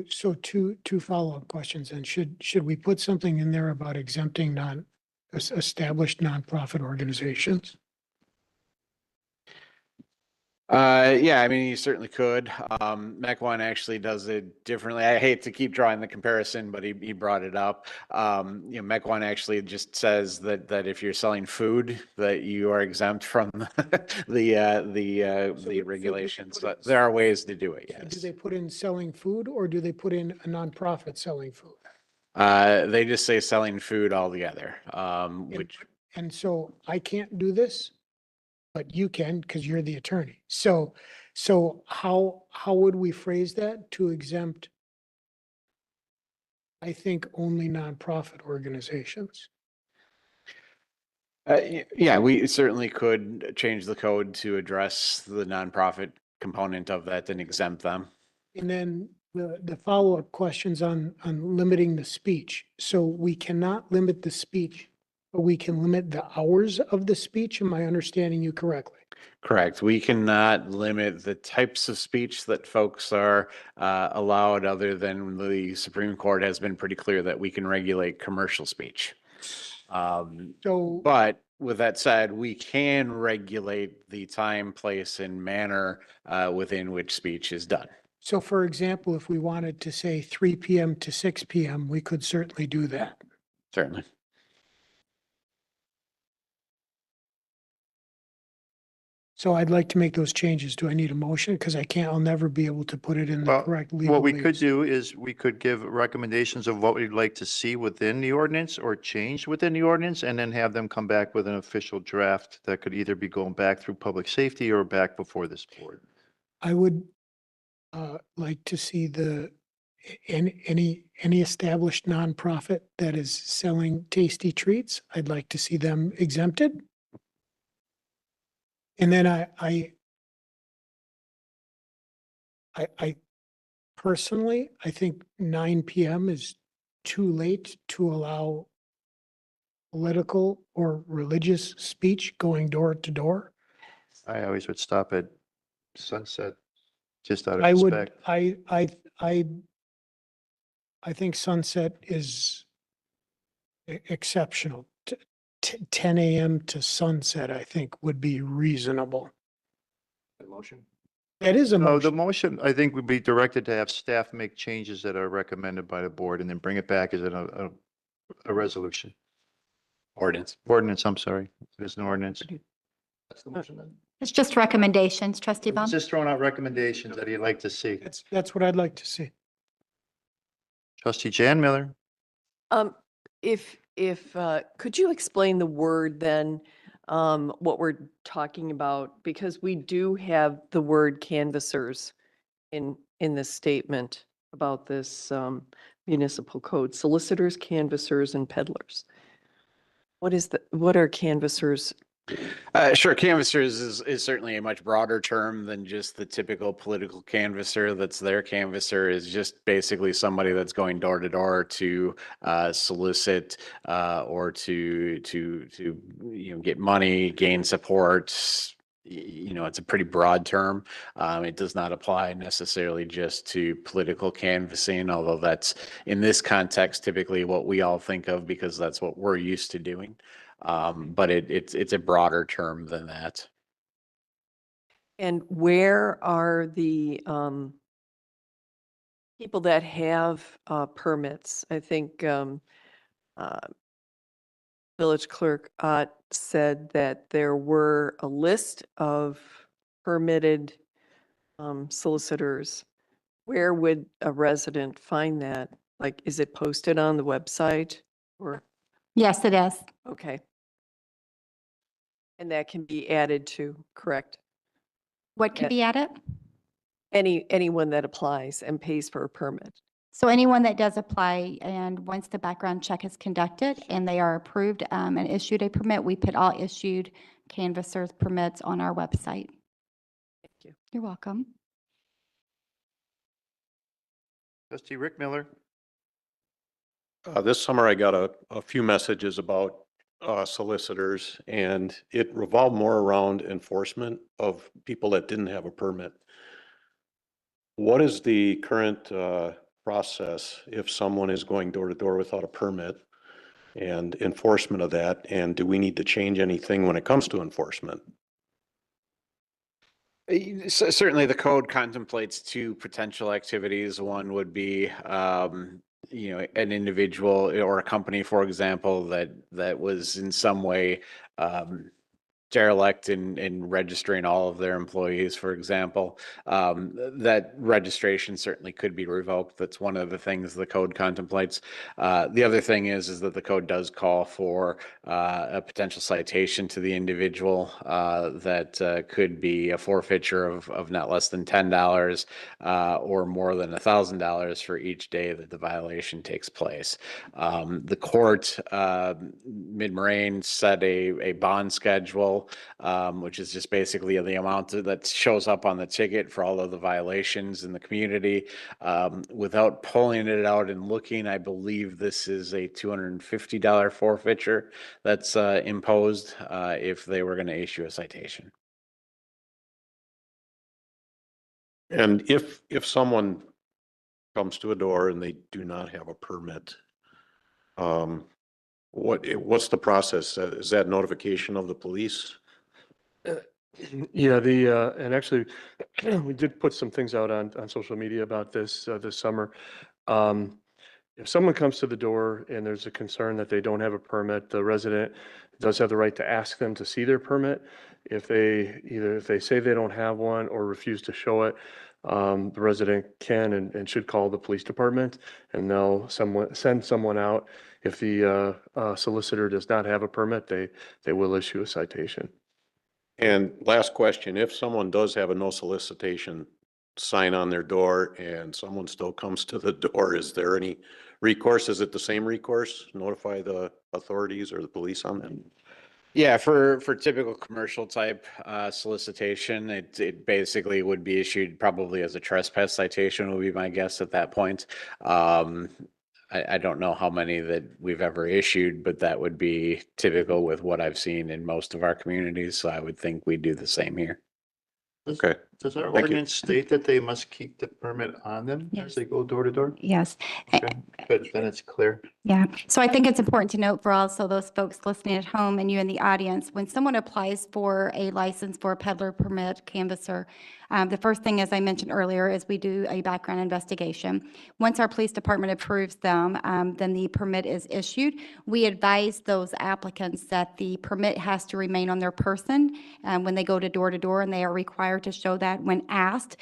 So two follow-up questions. And should we put something in there about exempting established nonprofit organizations? Yeah, I mean, you certainly could. Mech One actually does it differently. I hate to keep drawing the comparison, but he brought it up. Mech One actually just says that if you're selling food, that you are exempt from the regulations. But there are ways to do it. Do Yes. they put in selling food or do they put in a nonprofit selling food? They just say selling food altogether, which. And so I can't do this, but you can because you're the attorney. So how would we phrase that to exempt, I think, only nonprofit organizations? Yeah, we certainly could change the code to address the nonprofit component of that and exempt them. And then the follow-up questions on limiting the speech. So we cannot limit the speech, but we can limit the hours of the speech. Am I understanding you correctly? Correct. We cannot limit the types of speech that folks are allowed, other than the Supreme Court has been pretty clear that we can regulate commercial speech. But with that said, we can regulate the time, place, and manner within which speech is done. So for example, if we wanted to say 3 PM to 6 PM, we could certainly do that. Certainly. So I'd like to make those changes. Do I need a motion? Because I'll never be able to put it in the correct legal. What we could do is we could give recommendations of what we'd like to see within the ordinance or change within the ordinance, and then have them come back with an official draft that could either be going back through public safety or back before this board. I would like to see any established nonprofit that is selling tasty treats. I'd like to see them exempted. And then I personally, I think 9 PM is too late to allow political or religious speech going door to door. I always would stop at sunset, just out of I would, respect. I think sunset is exceptional. 10 AM to sunset, I think, would be reasonable. Motion? That is a No, the motion. motion, I think, would be directed to have staff make changes that are recommended by the board and then bring it back as a resolution. Ordinance. Ordinance, I'm sorry. There's an ordinance. That's the motion then. It's just recommendations, trustee Baum. Just throwing out recommendations that you'd like to see. That's what I'd like to see. Trustee Jan Miller. Could you explain the word then, what we're talking about? Because we do have the word canvassers in this statement about this municipal code, solicitors, canvassers, and peddlers. What are canvassers? Sure. Canvassers is certainly a much broader term than just the typical political canvasser. That's their canvasser is just basically somebody that's going door to door to solicit or to get money, gain support. It's a pretty broad term. It does not apply necessarily just to political canvassing, although that's in this context typically what we all think of because that's what we're used to doing. But it's a broader term than that. And where are the people that have permits? I think Village Clerk Ott said that there were a list of permitted solicitors. Where would a resident find that? Like, is it posted on the website or? Yes, it is. Okay. And that can be added to, correct? What can be added? Anyone that applies and pays for a permit. So anyone that does apply and once the background check is conducted and they are approved and issued a permit, we put all issued canvassers permits on our website. Thank you. You're welcome. Trustee Rick Miller. This summer I got a few messages about solicitors, and it revolved more around enforcement of people that didn't have a permit. What is the current process if someone is going door to door without a permit and enforcement of that? And do we need to change anything when it comes to enforcement? Certainly, the code contemplates two potential activities. One would be, an individual or a company, for example, that was in some way derelict in registering all of their employees, for example. That registration certainly could be revoked. That's one of the things the code contemplates. The other thing is that the code does call for a potential citation to the individual that could be a forfeiture of not less than $10 or more than $1,000 for each day that the violation takes place. The court, mid-Moraine, set a bond schedule, which is just basically the amount that shows up on the ticket for all of the violations in the community. Without pulling it out and looking, I believe this is a $250 forfeiture that's imposed if they were going to issue a citation. And if someone comes to a door and they do not have a permit, what's the process? Is that notification of the police? Yeah, and actually, we did put some things out on social media about this this summer. If someone comes to the door and there's a concern that they don't have a permit, the resident does have the right to ask them to see their permit. If they say they don't have one or refuse to show it, the resident can and should call the police department, and they'll send someone out. If the solicitor does not have a permit, they will issue a citation. And last question, if someone does have a no solicitation sign on their door and someone still comes to the door, is there any recourse? Is it the same recourse? Notify the authorities or the police on that? Yeah, for typical commercial type solicitation, it basically would be issued probably as a trespass citation would be my guess at that point. I don't know how many that we've ever issued, but that would be typical with what I've seen in most of our communities. So I would think we do the same here. Okay. Does our Thank you. ordinance state that they must keep the permit on them as they go door to door? Yes. Okay, good, then it's clear. Yeah, so I think it's important to note for also those folks listening at home and you in the audience, when someone applies for a license for a peddler permit, canvasser, the first thing, as I mentioned earlier, is we do a background investigation. Once our police department approves them, then the permit is issued. We advise those applicants that the permit has to remain on their person when they go to door, and they are required to show that when asked.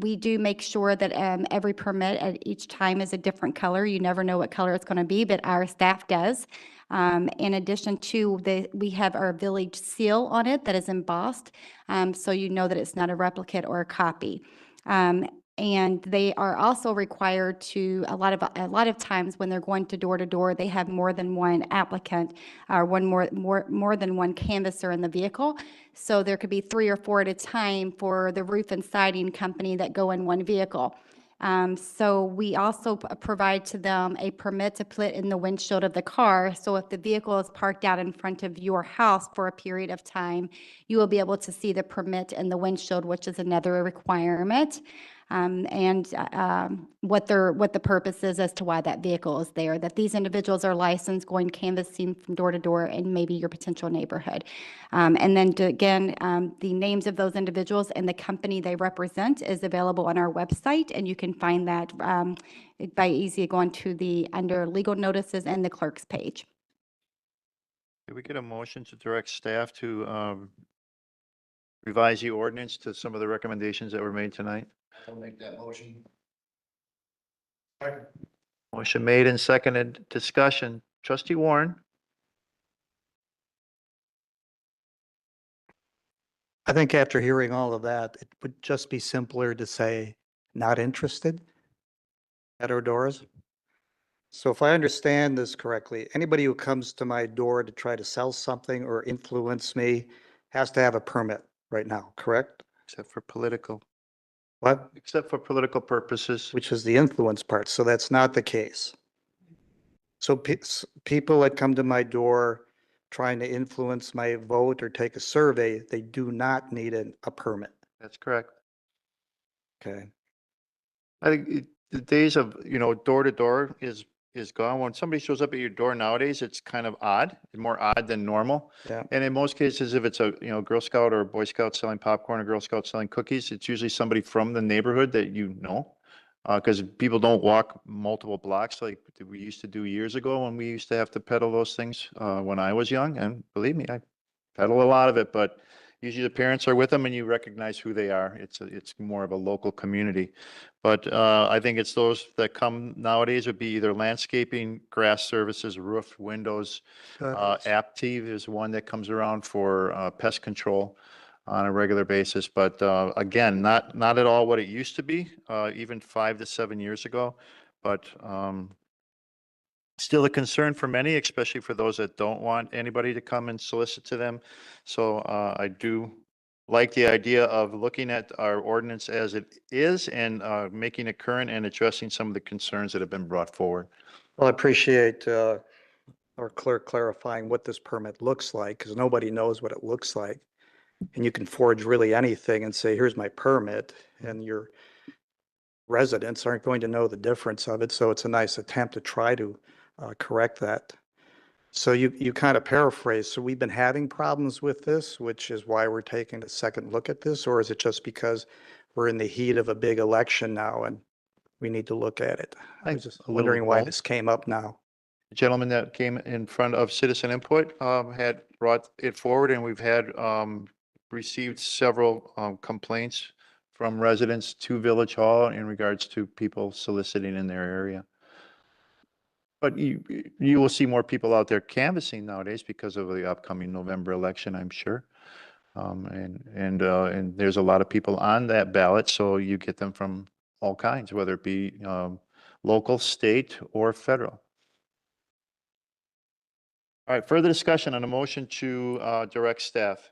We do make sure that every permit at each time is a different color. You never know what color it's going to be, but our staff does. In addition to we have our village seal on it that is embossed, so you know that it's not a replicate or a copy. And they are also required to, a lot of times when they're going to door, they have more than one applicant or more than one canvasser in the vehicle. So there could be 3 or 4 at a time for the roof and siding company that go in one vehicle. So we also provide to them a permit to put in the windshield of the car. So if the vehicle is parked out in front of your house for a period of time, you will be able to see the permit in the windshield, which is another requirement. What the purpose is as to why that vehicle is there, that these individuals are licensed going canvassing from door to door in maybe your potential neighborhood. And then again, the names of those individuals and the company they represent is available on our website, and you can find that by easily going to under legal notices and the clerk's page. Did we get a motion to direct staff to revise the ordinance to some of the recommendations that were made tonight? I'll make that motion. Motion made and seconded. Discussion. Trustee Warren? I think after hearing all of that, it would just be simpler to say, not interested at our doors. So if I understand this correctly, anybody who comes to my door to try to sell something or influence me has to have a permit right now, correct? Except for political. What? Except for political purposes. Which is the influence part. So that's not the case. So people that come to my door trying to influence my vote or take a survey, they do not need a permit. That's correct. Okay. I think the days of, door to door is gone. When somebody shows up at your door nowadays, it's kind of odd, more odd than normal. Yeah. And in most cases, if it's a, Girl Scout or Boy Scout selling popcorn or Girl Scout selling cookies, it's usually somebody from the neighborhood that you know. Because people don't walk multiple blocks like we used to do years ago when we used to have to peddle those things when I was young. And believe me, I peddle a lot of it, but usually the parents are with them and you recognize who they are. It's more of a local community. But I think it's those that come nowadays would be either landscaping, grass services, roof, windows. Aptiv is one that comes around for pest control on a regular basis. But again, not at all what it used to be, even 5 to 7 years ago. But still a concern for many, especially for those that don't want anybody to come and solicit to them. So I do like the idea of looking at our ordinance as it is and making it current and addressing some of the concerns that have been brought forward. Well, I appreciate our clerk clarifying what this permit looks like, because nobody knows what it looks like. And you can forge really anything and say, here's my permit, and your residents aren't going to know the difference of it. So it's a nice attempt to try to correct that. So you kind of paraphrase. So we've been having problems with this, which is why we're taking a second look at this, or is it just because we're in the heat of a big election now and we need to look at it? I was just A little wondering why both. this came up now. The gentleman that came in front of citizen input had brought it forward, and we've had received several complaints from residents to Village Hall in regards to people soliciting in their area. But you will see more people out there canvassing nowadays because of the upcoming November election, I'm sure. And there's a lot of people on that ballot, so you get them from all kinds, whether it be local, state, or federal. All right, further discussion on a motion to direct staff.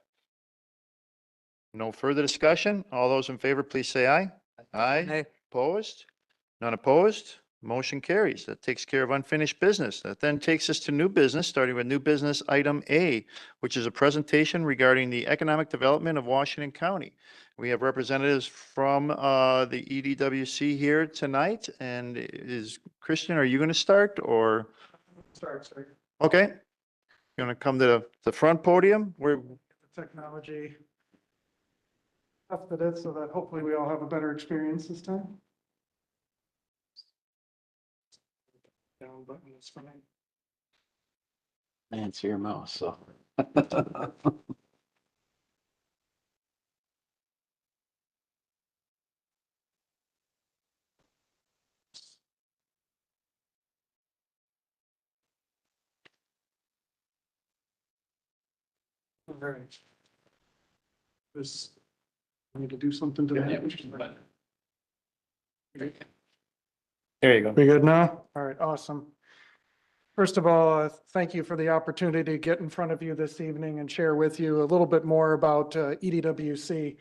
No further discussion. All those in favor, please say aye. Aye. Opposed? None opposed? Motion carries. That takes care of unfinished business. That then takes us to new business, starting with new business item A, which is a presentation regarding the economic development of Washington County. We have representatives from the EDWC here tonight. And Christian, are you going to start or? Start, sir. Okay. You want to come to the front podium? The technology tested it so that hopefully we all have a better experience this time. Down button is fine. Answer your mouse, so. All right. This, I need to do something to that. There you go. We good now? All right, awesome. First of all, thank you for the opportunity to get in front of you this evening and share with you a little bit more about EDWC.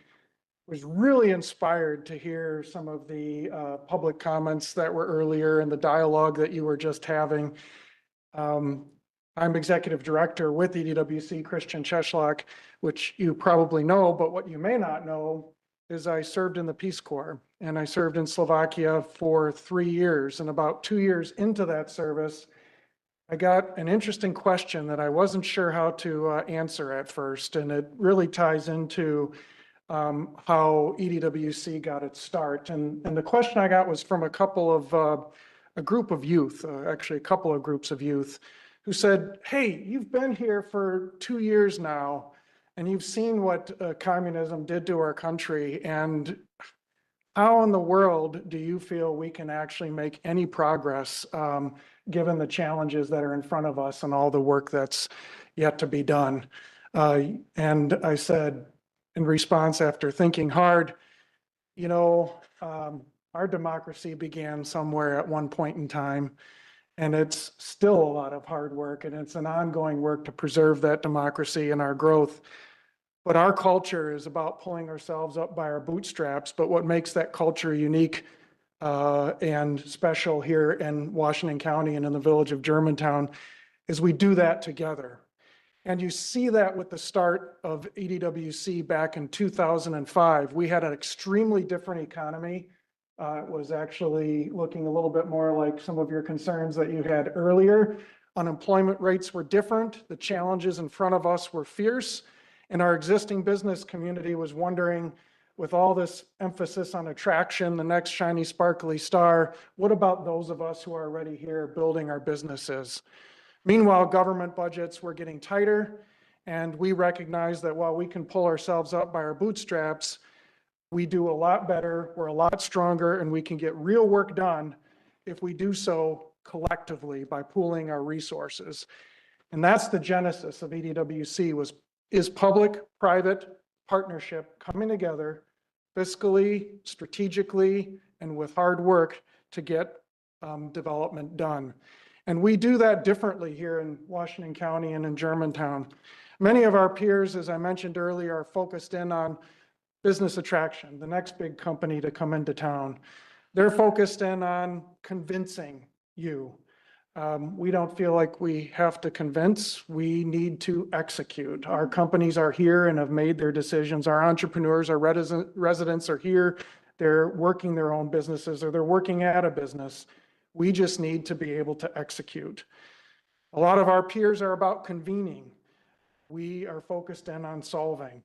Was really inspired to hear some of the public comments that were earlier and the dialogue that you were just having. I'm executive director with EDWC, Christian Cheshlock, which you probably know, but what you may not know is I served in the Peace Corps, and I served in Slovakia for 3 years. And about 2 years into that service, I got an interesting question that I wasn't sure how to answer at first. And it really ties into how EDWC got its start. And the question I got was from a group of youth, actually a couple of groups of youth, who said, hey, you've been here for 2 years now, and you've seen what communism did to our country. And how in the world do you feel we can actually make any progress given the challenges that are in front of us and all the work that's yet to be done? And I said, in response, after thinking hard, our democracy began somewhere at one point in time. And it's still a lot of hard work, and it's an ongoing work to preserve that democracy and our growth. But our culture is about pulling ourselves up by our bootstraps. But what makes that culture unique and special here in Washington County and in the village of Germantown is we do that together. And you see that with the start of EDWC back in 2005. We had an extremely different economy. It was actually looking a little bit more like some of your concerns that you had earlier. Unemployment rates were different. The challenges in front of us were fierce. And our existing business community was wondering, with all this emphasis on attraction, the next shiny, sparkly star, what about those of us who are already here building our businesses? Meanwhile, government budgets were getting tighter, and we recognize that while we can pull ourselves up by our bootstraps, we do a lot better, we're a lot stronger, and we can get real work done if we do so collectively by pooling our resources. And that's the genesis of EDWC, is public-private partnership coming together fiscally, strategically, and with hard work to get development done. And we do that differently here in Washington County and in Germantown. Many of our peers, as I mentioned earlier, are focused in on business attraction, the next big company to come into town. They're focused in on convincing you. We don't feel like we have to convince, we need to execute. Our companies are here and have made their decisions. Our entrepreneurs, our residents are here. They're working their own businesses or they're working at a business. We just need to be able to execute. A lot of our peers are about convening. We are focused in on solving.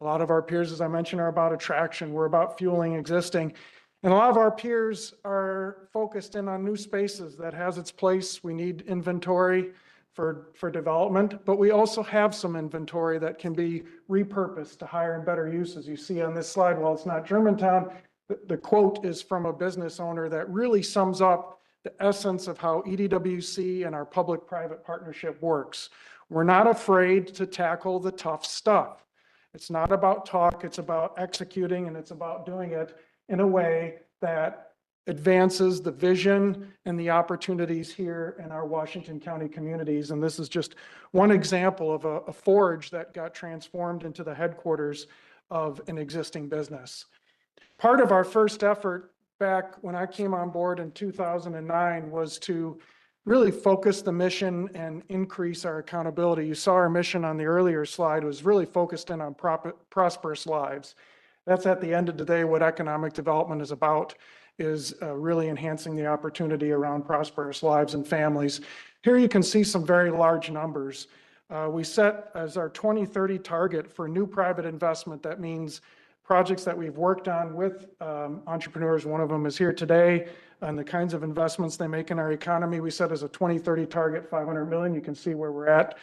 A lot of our peers, as I mentioned, are about attraction. We're about fueling existing. And a lot of our peers are focused in on new spaces. That has its place. We need inventory for development, but we also have some inventory that can be repurposed to higher and better uses. You see on this slide, while it's not Germantown, the quote is from a business owner that really sums up the essence of how EDWC and our public-private partnership works. We're not afraid to tackle the tough stuff. It's not about talk, it's about executing, and it's about doing it in a way that advances the vision and the opportunities here in our Washington County communities. And this is just one example of a forge that got transformed into the headquarters of an existing business. Part of our first effort back when I came on board in 2009 was to really focus the mission and increase our accountability. You saw our mission on the earlier slide was really focused in on prosperous lives. That's at the end of the day what economic development is about, is really enhancing the opportunity around prosperous lives and families. Here you can see some very large numbers. We set as our 2030 target for new private investment. That means projects that we've worked on with entrepreneurs. One of them is here today, and the kinds of investments they make in our economy. We set as a 2030 target, 500 million. You can see where we're at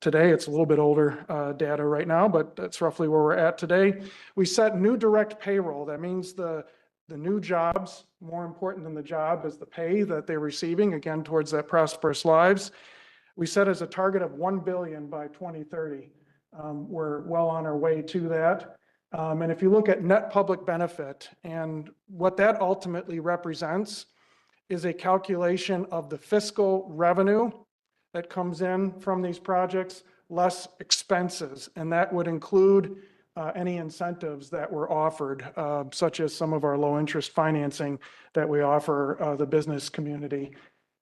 today. It's a little bit older data right now, but that's roughly where we're at today. We set new direct payroll. That means the new jobs, more important than the job is the pay that they're receiving, again, towards that prosperous lives. We set as a target of 1 billion by 2030. We're well on our way to that. And if you look at net public benefit, and what that ultimately represents is a calculation of the fiscal revenue that comes in from these projects, less expenses. And that would include any incentives that were offered, such as some of our low interest financing that we offer the business community.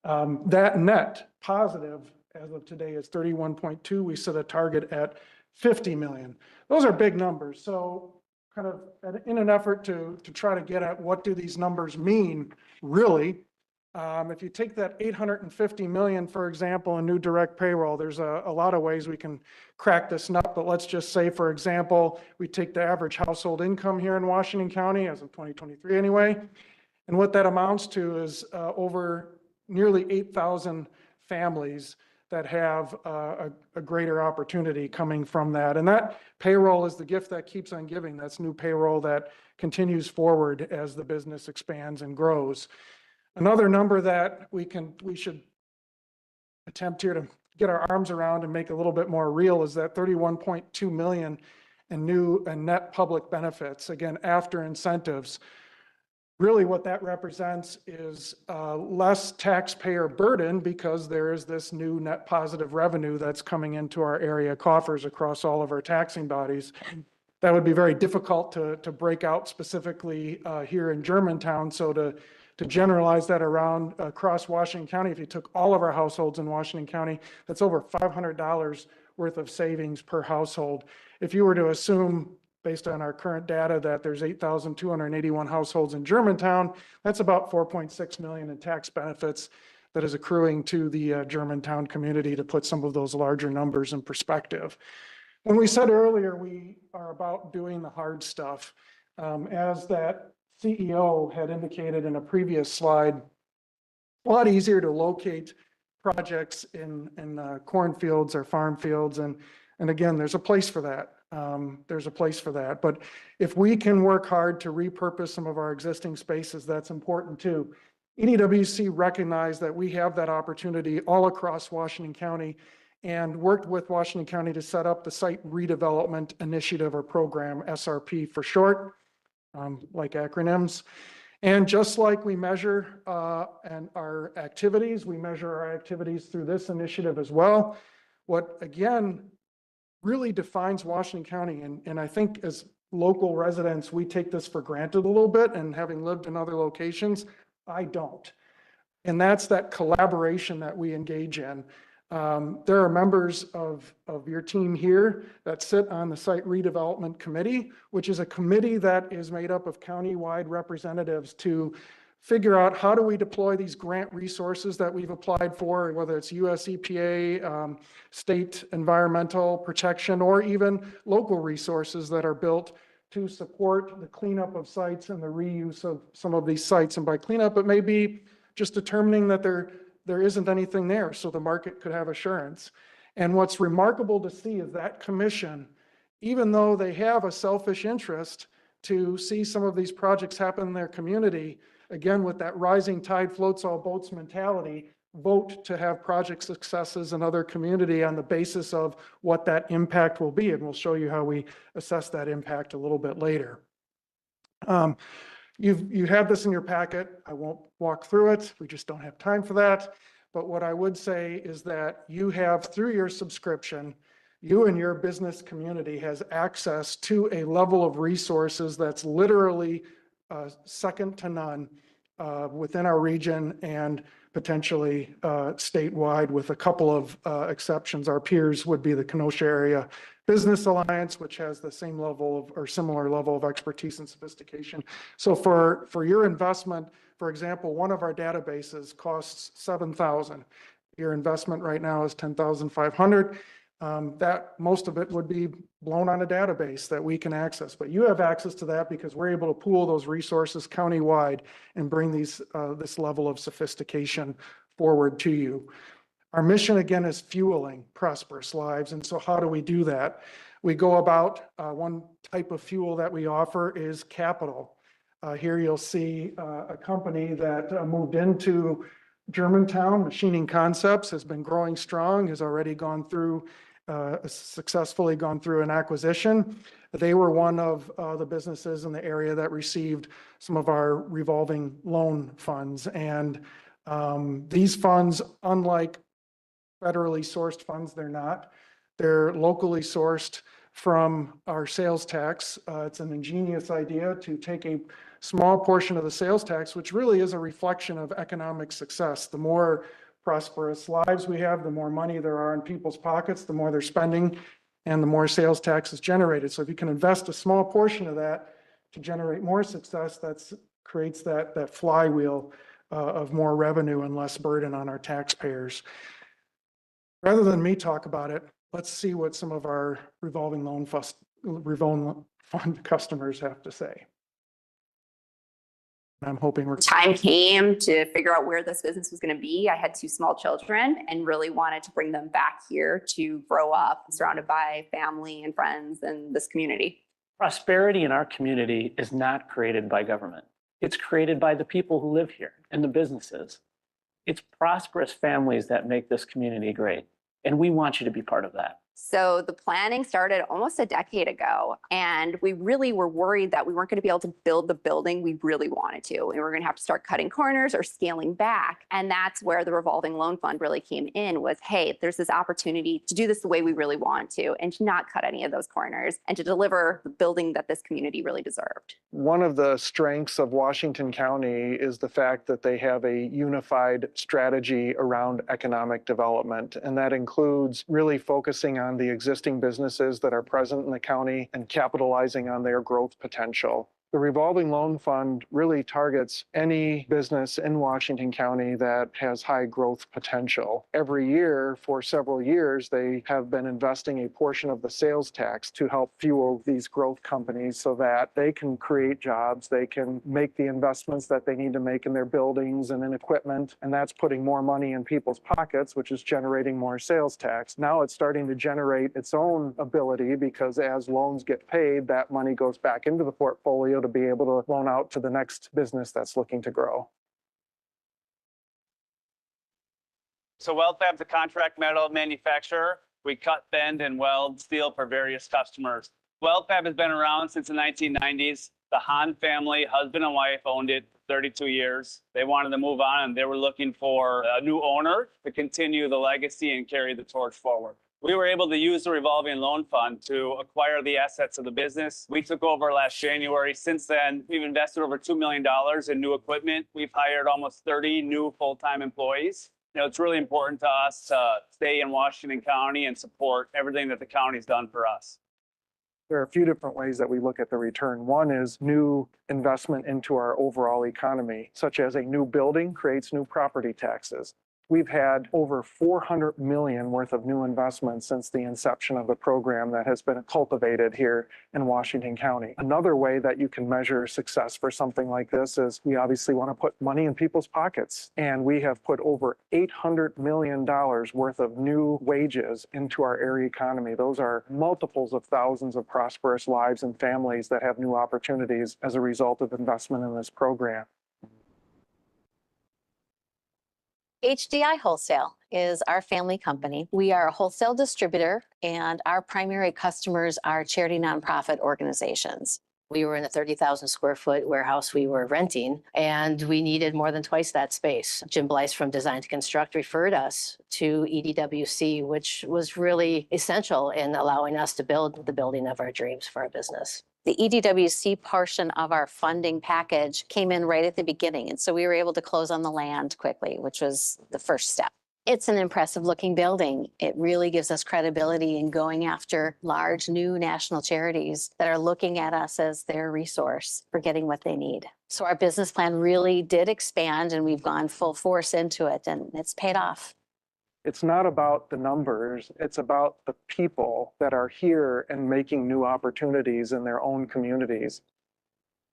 That net positive as of today is 31.2. We set a target at 50 million. Those are big numbers. So kind of in an effort to try to get at what do these numbers mean, really, if you take that 850 million, for example, in new direct payroll, there's a lot of ways we can crack this nut, but let's just say, for example, we take the average household income here in Washington County as of 2023 anyway, and what that amounts to is over nearly 8,000 families that have a greater opportunity coming from that. And that payroll is the gift that keeps on giving. That's new payroll that continues forward as the business expands and grows. Another number that we should attempt here to get our arms around and make a little bit more real is that 31.2 million in new and net public benefits, again, after incentives. Really what that represents is less taxpayer burden because there is this new net positive revenue that's coming into our area coffers across all of our taxing bodies. That would be very difficult to break out specifically here in Germantown. So to generalize that around across Washington County, if you took all of our households in Washington County, that's over $500 worth of savings per household. If you were to assume, based on our current data, that there's 8,281 households in Germantown, that's about 4.6 million in tax benefits that is accruing to the Germantown community, to put some of those larger numbers in perspective. When we said earlier, we are about doing the hard stuff. As that CEO had indicated in a previous slide, a lot easier to locate projects in cornfields or farm fields. And again, there's a place for that. There's a place for that. But if we can work hard to repurpose some of our existing spaces, that's important too. EDWC recognized that we have that opportunity all across Washington County and worked with Washington County to set up the Site Redevelopment Initiative or Program, SRP for short, like acronyms. And just like we measure and our activities, we measure our activities through this initiative as well. What, again, really defines Washington County, and I think as local residents, we take this for granted a little bit, and having lived in other locations, I don't. And that's that collaboration that we engage in. There are members of your team here that sit on the Site Redevelopment Committee, which is a committee that is made up of county-wide representatives to figure out how do we deploy these grant resources that we've applied for, whether it's US EPA, state environmental protection, or even local resources that are built to support the cleanup of sites and the reuse of some of these sites. And by cleanup, it may be just determining that there isn't anything there, so the market could have assurance. And what's remarkable to see is that commission, even though they have a selfish interest to see some of these projects happen in their community, again, with that rising tide floats all boats mentality, vote to have project successes in other community on the basis of what that impact will be. And we'll show you how we assess that impact a little bit later. You have this in your packet. I won't walk through it. We just don't have time for that. But what I would say is that you have, through your subscription, you and your business community has access to a level of resources that's literally second to none within our region and potentially statewide, with a couple of exceptions. Our peers would be the Kenosha Area Business Alliance, which has the same level of, or similar level of expertise and sophistication. So for your investment, for example, one of our databases costs $7,000. Your investment right now is $10,500. That most of it would be blown on a database that we can access, but you have access to that because we're able to pool those resources countywide and bring these this level of sophistication forward to you. Our mission, again, is fueling prosperous lives. And so how do we do that? We go about, one type of fuel that we offer is capital. Here you'll see a company that moved into Germantown. Machining Concepts has been growing strong, has already gone through, successfully gone through an acquisition. They were one of the businesses in the area that received some of our revolving loan funds. And these funds, unlike federally sourced funds, they're locally sourced from our sales tax. It's an ingenious idea to take a small portion of the sales tax, which really is a reflection of economic success. The more prosperous lives we have, the more money there are in people's pockets, the more they're spending, and the more sales tax is generated. So if you can invest a small portion of that to generate more success, that creates that flywheel of more revenue and less burden on our taxpayers. Rather than me talk about it, let's see what some of our revolving fund customers have to say. I'm hoping time came to figure out where this business was going to be. I had 2 small children and really wanted to bring them back here to grow up surrounded by family and friends and this community. Prosperity in our community is not created by government. It's created by the people who live here and the businesses. It's prosperous families that make this community great. And we want you to be part of that. So the planning started almost a decade ago, and we really were worried that we weren't going to be able to build the building we really wanted to. We were going to have to start cutting corners or scaling back. And that's where the revolving loan fund really came in, was, hey, there's this opportunity to do this the way we really want to, and to not cut any of those corners, and to deliver the building that this community really deserved. One of the strengths of Washington County is the fact that they have a unified strategy around economic development. And that includes really focusing on the existing businesses that are present in the county and capitalizing on their growth potential. The revolving loan fund really targets any business in Washington County that has high growth potential. Every year, for several years, they have been investing a portion of the sales tax to help fuel these growth companies so that they can create jobs, they can make the investments that they need to make in their buildings and in equipment, and that's putting more money in people's pockets, which is generating more sales tax. Now it's starting to generate its own ability, because as loans get paid, that money goes back into the portfolio to be able to loan out to the next business that's looking to grow. So WeldFab's a contract metal manufacturer. We cut, bend, and weld steel for various customers. WeldFab has been around since the 1990s. The Hahn family, husband and wife, owned it for 32 years. They wanted to move on, and they were looking for a new owner to continue the legacy and carry the torch forward. We were able to use the revolving loan fund to acquire the assets of the business. We took over last January. Since then, we've invested over $2 million in new equipment. We've hired almost 30 new full-time employees. You know, it's really important to us to stay in Washington County and support everything that the county's done for us. There are a few different ways that we look at the return. One is new investment into our overall economy, such as a new building creates new property taxes. We've had over 400 million worth of new investments since the inception of the program that has been cultivated here in Washington County. Another way that you can measure success for something like this is we obviously want to put money in people's pockets. And we have put over $800 million worth of new wages into our area economy. Those are multiples of thousands of prosperous lives and families that have new opportunities as a result of investment in this program. HDI Wholesale is our family company. We are a wholesale distributor, and our primary customers are charity nonprofit organizations. We were in a 30,000 square foot warehouse we were renting, and we needed more than twice that space. Jim Blyce from Design to Construct referred us to EDWC, which was really essential in allowing us to build the building of our dreams for our business. The EDWC portion of our funding package came in right at the beginning, and so we were able to close on the land quickly, which was the first step. It's an impressive looking building. It really gives us credibility in going after large new national charities that are looking at us as their resource for getting what they need. So our business plan really did expand, and we've gone full force into it, and it's paid off. It's not about the numbers, it's about the people that are here and making new opportunities in their own communities.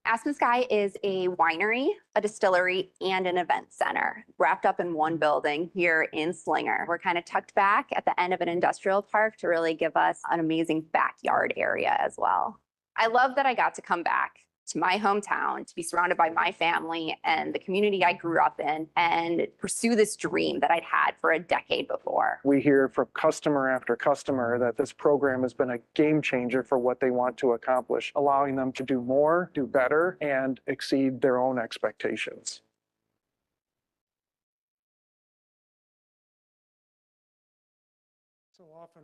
Aspen Sky is a winery, a distillery, and an event center wrapped up in one building here in Slinger. We're kind of tucked back at the end of an industrial park to really give us an amazing backyard area as well. I love that I got to come back to my hometown, to be surrounded by my family and the community I grew up in, and pursue this dream that I'd had for a decade before. We hear from customer after customer that this program has been a game changer for what they want to accomplish, allowing them to do more, do better, and exceed their own expectations. So often,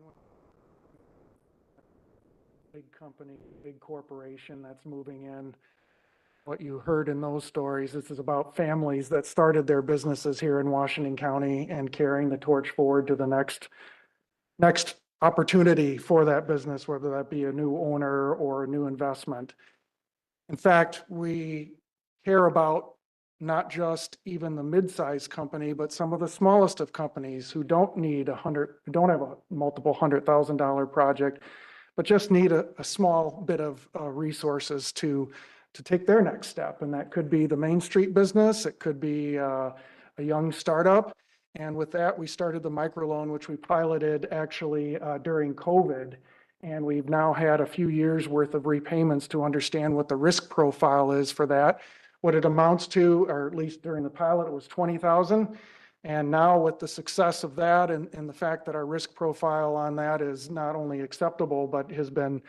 big company, big corporation that's moving in. What you heard in those stories, this is about families that started their businesses here in Washington County and carrying the torch forward to the next opportunity for that business, whether that be a new owner or a new investment. In fact, we care about not just even the mid-sized company, but some of the smallest of companies who don't need who don't have a multiple $100,000 project, but just need a small bit of resources to take their next step. And that could be the Main Street business. It could be a young startup. And with that, we started the microloan, which we piloted actually during COVID. And we've now had a few years worth of repayments to understand what the risk profile is for that. What it amounts to, or at least during the pilot, it was $20,000. And now with the success of that and the fact that our risk profile on that is not only acceptable, but has been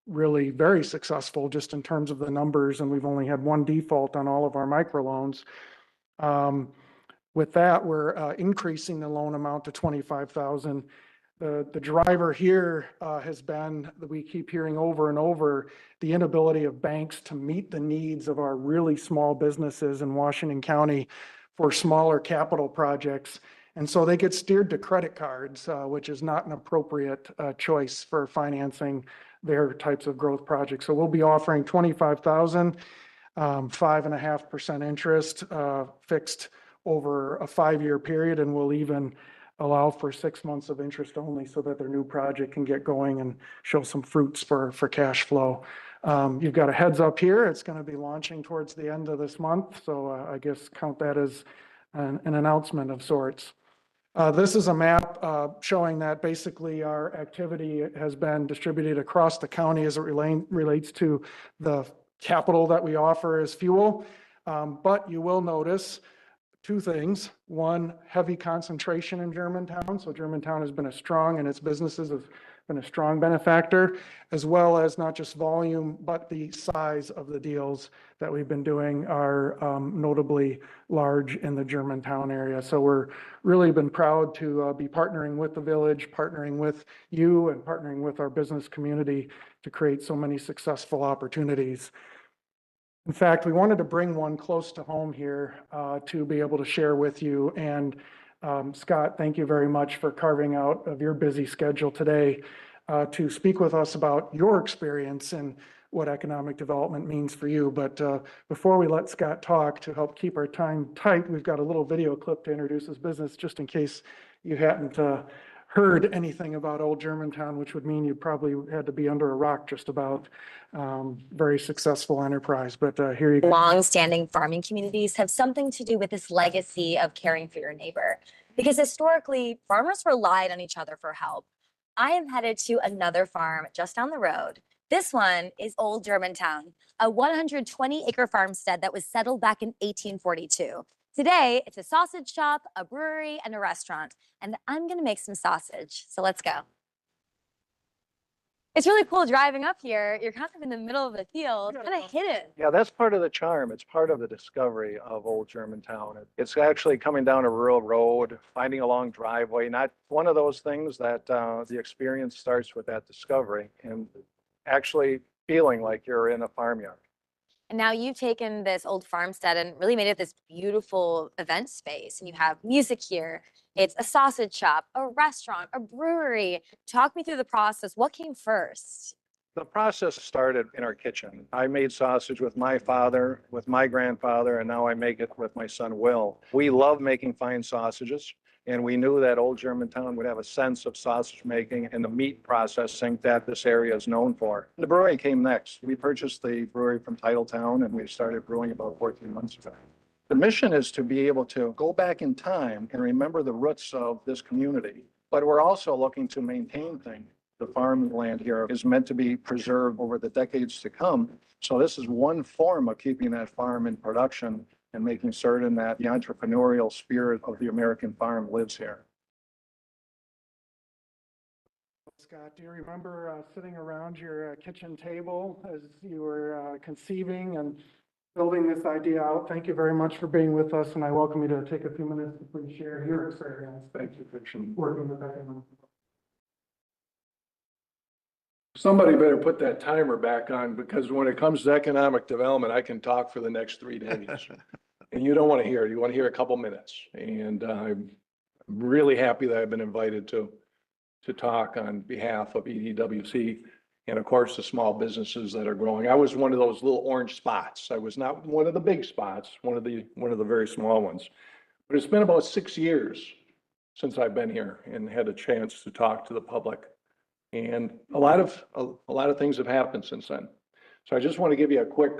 really very successful just in terms of the numbers, and we've only had one default on all of our microloans. With that, we're increasing the loan amount to $25,000. The driver here has been that we keep hearing over and over the inability of banks to meet the needs of our really small businesses in Washington County for smaller capital projects. And so they get steered to credit cards, which is not an appropriate choice for financing their types of growth projects. So we'll be offering $25,000, 5.5% interest, fixed over a 5-year period, and we'll even allow for 6 months of interest only so that their new project can get going and show some fruits for cash flow. You've got a heads up here. It's going to be launching towards the end of this month. So I guess count that as an announcement of sorts. This is a map showing that basically our activity has been distributed across the county as it relates to the capital that we offer as fuel. But you will notice two things. One, heavy concentration in Germantown. So Germantown has been and its businesses have been a strong benefactor, as well as not just volume, but the size of the deals that we've been doing are notably large in the Germantown area. So we're really been proud to be partnering with the village, partnering with you, and partnering with our business community to create so many successful opportunities. In fact, we wanted to bring one close to home here to be able to share with you. And Scott, thank you very much for carving out of your busy schedule today to speak with us about your experience and what economic development means for you. But before we let Scott talk, to help keep our time tight, we've got a little video clip to introduce his business, just in case you hadn't heard anything about Old Germantown, which would mean you probably had to be under a rock just about. Very successful enterprise, but here you go. Long-standing farming communities have something to do with this legacy of caring for your neighbor. Because historically, farmers relied on each other for help. I am headed to another farm just down the road. This one is Old Germantown, a 120-acre farmstead that was settled back in 1842. Today, it's a sausage shop, a brewery, and a restaurant. And I'm gonna make some sausage, so let's go. It's really cool driving up here. You're kind of in the middle of the field, kind of hidden. Yeah, that's part of the charm. It's part of the discovery of Old Germantown. It's actually coming down a rural road, finding a long driveway, not one of those things that the experience starts with that discovery and actually feeling like you're in a farmyard. And now you've taken this old farmstead and really made it this beautiful event space. And you have music here. It's a sausage shop, a restaurant, a brewery. Talk me through the process. What came first? The process started in our kitchen. I made sausage with my father, with my grandfather, and now I make it with my son, Will. We love making fine sausages. And we knew that Old Germantown would have a sense of sausage making and the meat processing that this area is known for. The brewery came next. We purchased the brewery from Titletown and we started brewing about 14 months ago. The mission is to be able to go back in time and remember the roots of this community, but we're also looking to maintain things. The farmland here is meant to be preserved over the decades to come. So this is one form of keeping that farm in production and making certain that the entrepreneurial spirit of the American farm lives here. Scott, do you remember sitting around your kitchen table as you were conceiving and building this idea out? Thank you very much for being with us, and I welcome you to take a few minutes to please share your experience. Thank you, Christian. Working with economic. Somebody better put that timer back on, because when it comes to economic development, I can talk for the next 3 days. And you don't want to hear it. You want to hear a couple minutes. And I'm really happy that I've been invited to talk on behalf of EDWC and of course the small businesses that are growing. I was one of those little orange spots. I was not one of the big spots, one of the very small ones. But it's been about 6 years since I've been here and had a chance to talk to the public. And a lot of things have happened since then. So I just want to give you a quick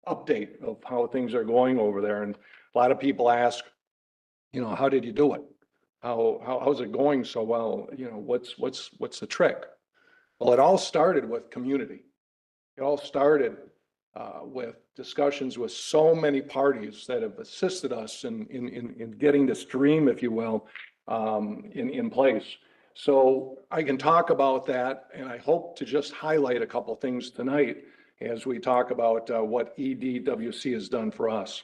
update of how things are going over there. And a lot of people ask, you know, how did you do it? How's it going so well? You know, what's the trick? Well, it all started with community. It all started with discussions with so many parties that have assisted us in getting this dream, if you will, in place. So I can talk about that, and I hope to just highlight a couple things tonight as we talk about what EDWC has done for us.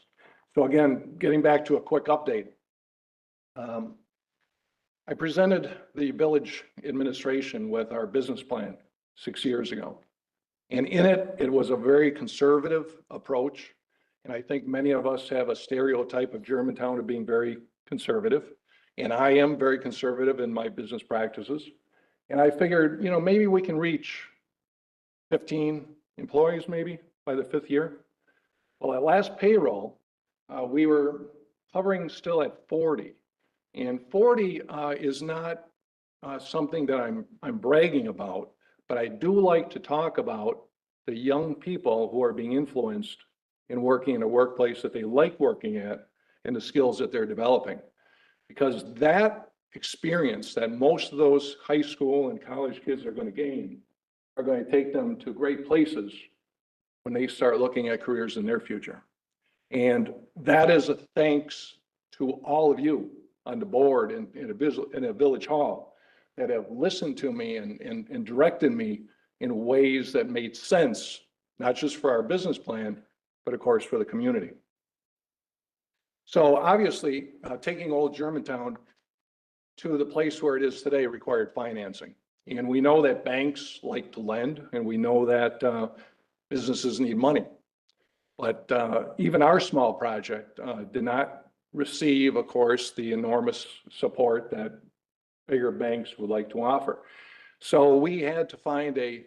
So again, getting back to a quick update. I presented the village administration with our business plan 6 years ago. And in it, it was a very conservative approach. And I think many of us have a stereotype of Germantown of being very conservative. And I am very conservative in my business practices. And I figured, you know, maybe we can reach 15 employees maybe by the 5th year. Well, at last payroll, we were hovering still at 40. And 40 is not something that I'm bragging about, but I do like to talk about the young people who are being influenced in working in a workplace that they like working at and the skills that they're developing. Because that experience that most of those high school and college kids are going to gain are going to take them to great places when they start looking at careers in their future. And that is a thanks to all of you on the board and in a village hall that have listened to me and directed me in ways that made sense, not just for our business plan, but of course for the community. So obviously, taking old Germantown to the place where it is today required financing. And we know that banks like to lend, and we know that businesses need money. But even our small project did not receive, of course, the enormous support that bigger banks would like to offer. So we had to find a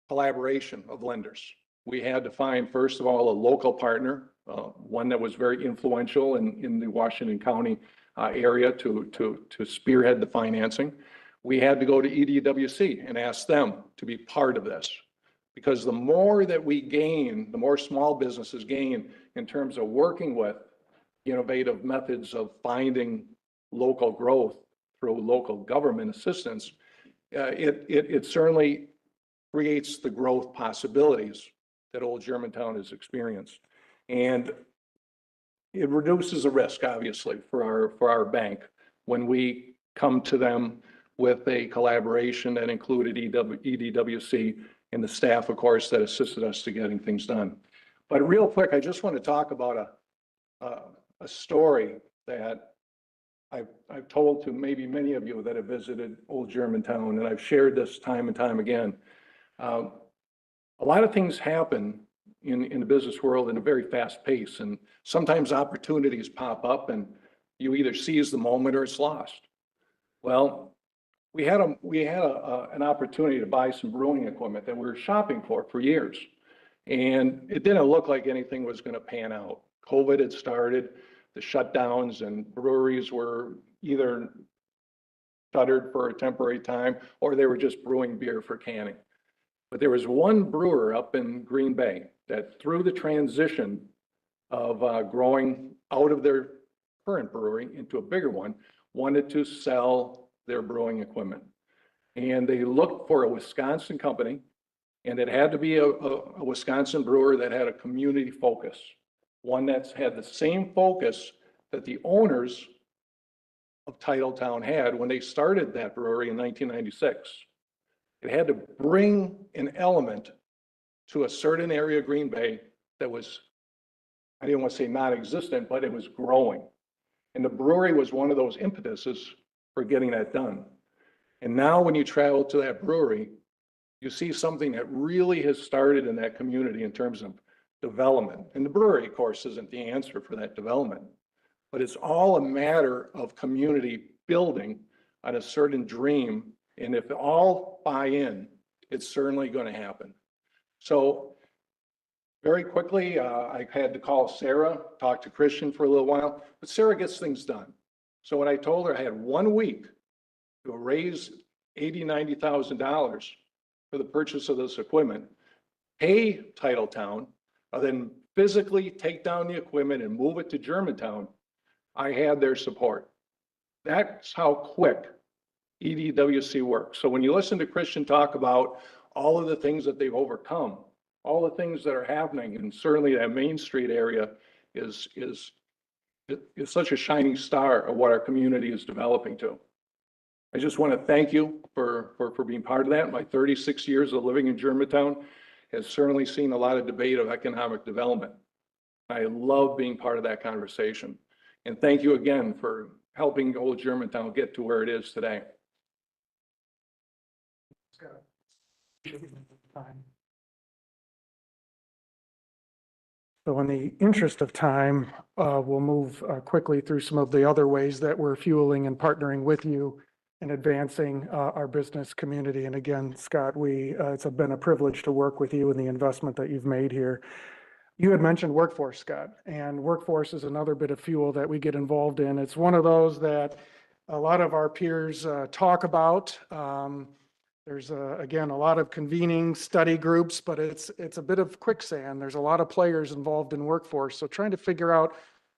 collaboration of lenders. We had to find, first of all, a local partner, one that was very influential in the Washington County area to spearhead the financing. We had to go to EDWC and ask them to be part of this. Because the more that we gain, the more small businesses gain in terms of working with innovative methods of finding local growth through local government assistance, it certainly creates the growth possibilities that old Germantown has experienced. And it reduces the risk, obviously, for our bank when we come to them with a collaboration that included EDWC and the staff, of course, that assisted us to getting things done. But real quick, I just want to talk about a story that I've told to maybe many of you that have visited old Germantown, and I've shared this time and time again. A lot of things happen in the business world in a very fast pace, and sometimes opportunities pop up and you either seize the moment or it's lost. Well, we had an opportunity to buy some brewing equipment that we were shopping for years, and it didn't look like anything was going to pan out. COVID had started, the shutdowns, and breweries were either shuttered for a temporary time or they were just brewing beer for canning. But there was one brewer up in Green Bay that, through the transition of growing out of their current brewery into a bigger one, wanted to sell their brewing equipment. And they looked for a Wisconsin company, and it had to be a Wisconsin brewer that had a community focus, one that's had the same focus that the owners of Titletown had when they started that brewery in 1996. It had to bring an element to a certain area of Green Bay that was, I didn't want to say non-existent, but it was growing. And the brewery was one of those impetuses for getting that done. And now when you travel to that brewery, you see something that really has started in that community in terms of development. And the brewery, of course, isn't the answer for that development, but it's all a matter of community building on a certain dream. And if all buy in, it's certainly going to happen. So very quickly, I had to call Sarah, talk to Christian for a little while, but Sarah gets things done. So when I told her I had 1 week to raise $80,000, $90,000 for the purchase of this equipment, pay Titletown, then physically take down the equipment and move it to Germantown, I had their support. That's how quick EDWC works. So when you listen to Christian talk about all of the things that they've overcome, all the things that are happening, and certainly that Main Street area is such a shining star of what our community is developing to. I just want to thank you for being part of that. My 36 years of living in Germantown has certainly seen a lot of debate of economic development. I love being part of that conversation. And thank you again for helping old Germantown get to where it is today. So in the interest of time, we'll move quickly through some of the other ways that we're fueling and partnering with you in advancing our business community. And again, Scott, it's been a privilege to work with you and the investment that you've made here. You had mentioned workforce, Scott, and workforce is another bit of fuel that we get involved in. It's one of those that a lot of our peers talk about. There's again, a lot of convening study groups, but it's a bit of quicksand. There's a lot of players involved in workforce. So trying to figure out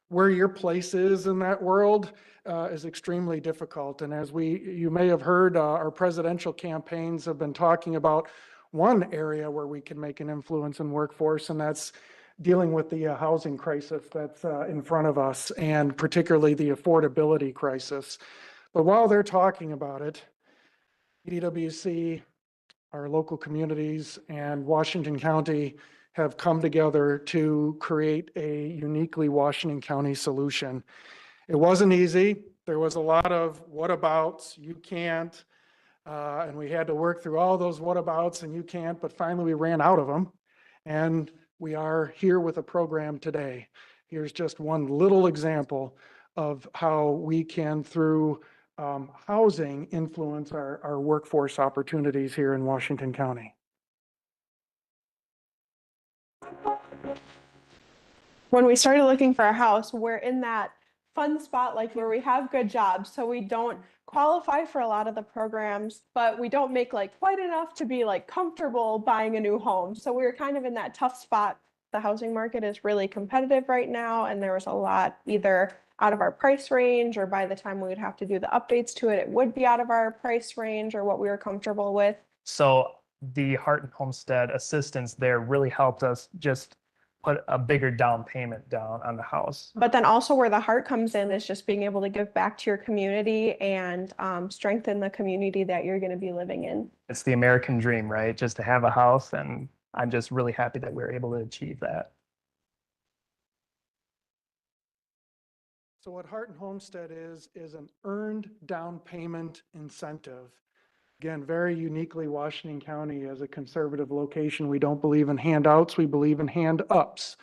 where your place is in that world is extremely difficult. And as you may have heard, our presidential campaigns have been talking about one area where we can make an influence in workforce, and that's dealing with the housing crisis that's in front of us, and particularly the affordability crisis. But while they're talking about it, EDWC, our local communities, and Washington County have come together to create a uniquely Washington County solution. It wasn't easy. There was a lot of whatabouts, you can't, and we had to work through all those whatabouts and you can't, but finally we ran out of them. And we are here with a program today. Here's just one little example of how we can, through housing, influence our workforce opportunities here in Washington County. When we started looking for a house, we're in that fun spot, like where we have good jobs, so we don't qualify for a lot of the programs, but we don't make like quite enough to be like comfortable buying a new home. So we were kind of in that tough spot. The housing market is really competitive right now, and there was a lot either out of our price range, or by the time we would have to do the updates to it, it would be out of our price range or what we were comfortable with. So the Heart and Homestead assistance there really helped us just put a bigger down payment down on the house. But then also where the heart comes in is just being able to give back to your community and strengthen the community that you're going to be living in. It's the American dream, right? Just to have a house, and I'm just really happy that we're able to achieve that. So what Heart and Homestead is an earned down payment incentive. Again, very uniquely Washington County as a conservative location. We don't believe in handouts, we believe in hand-ups.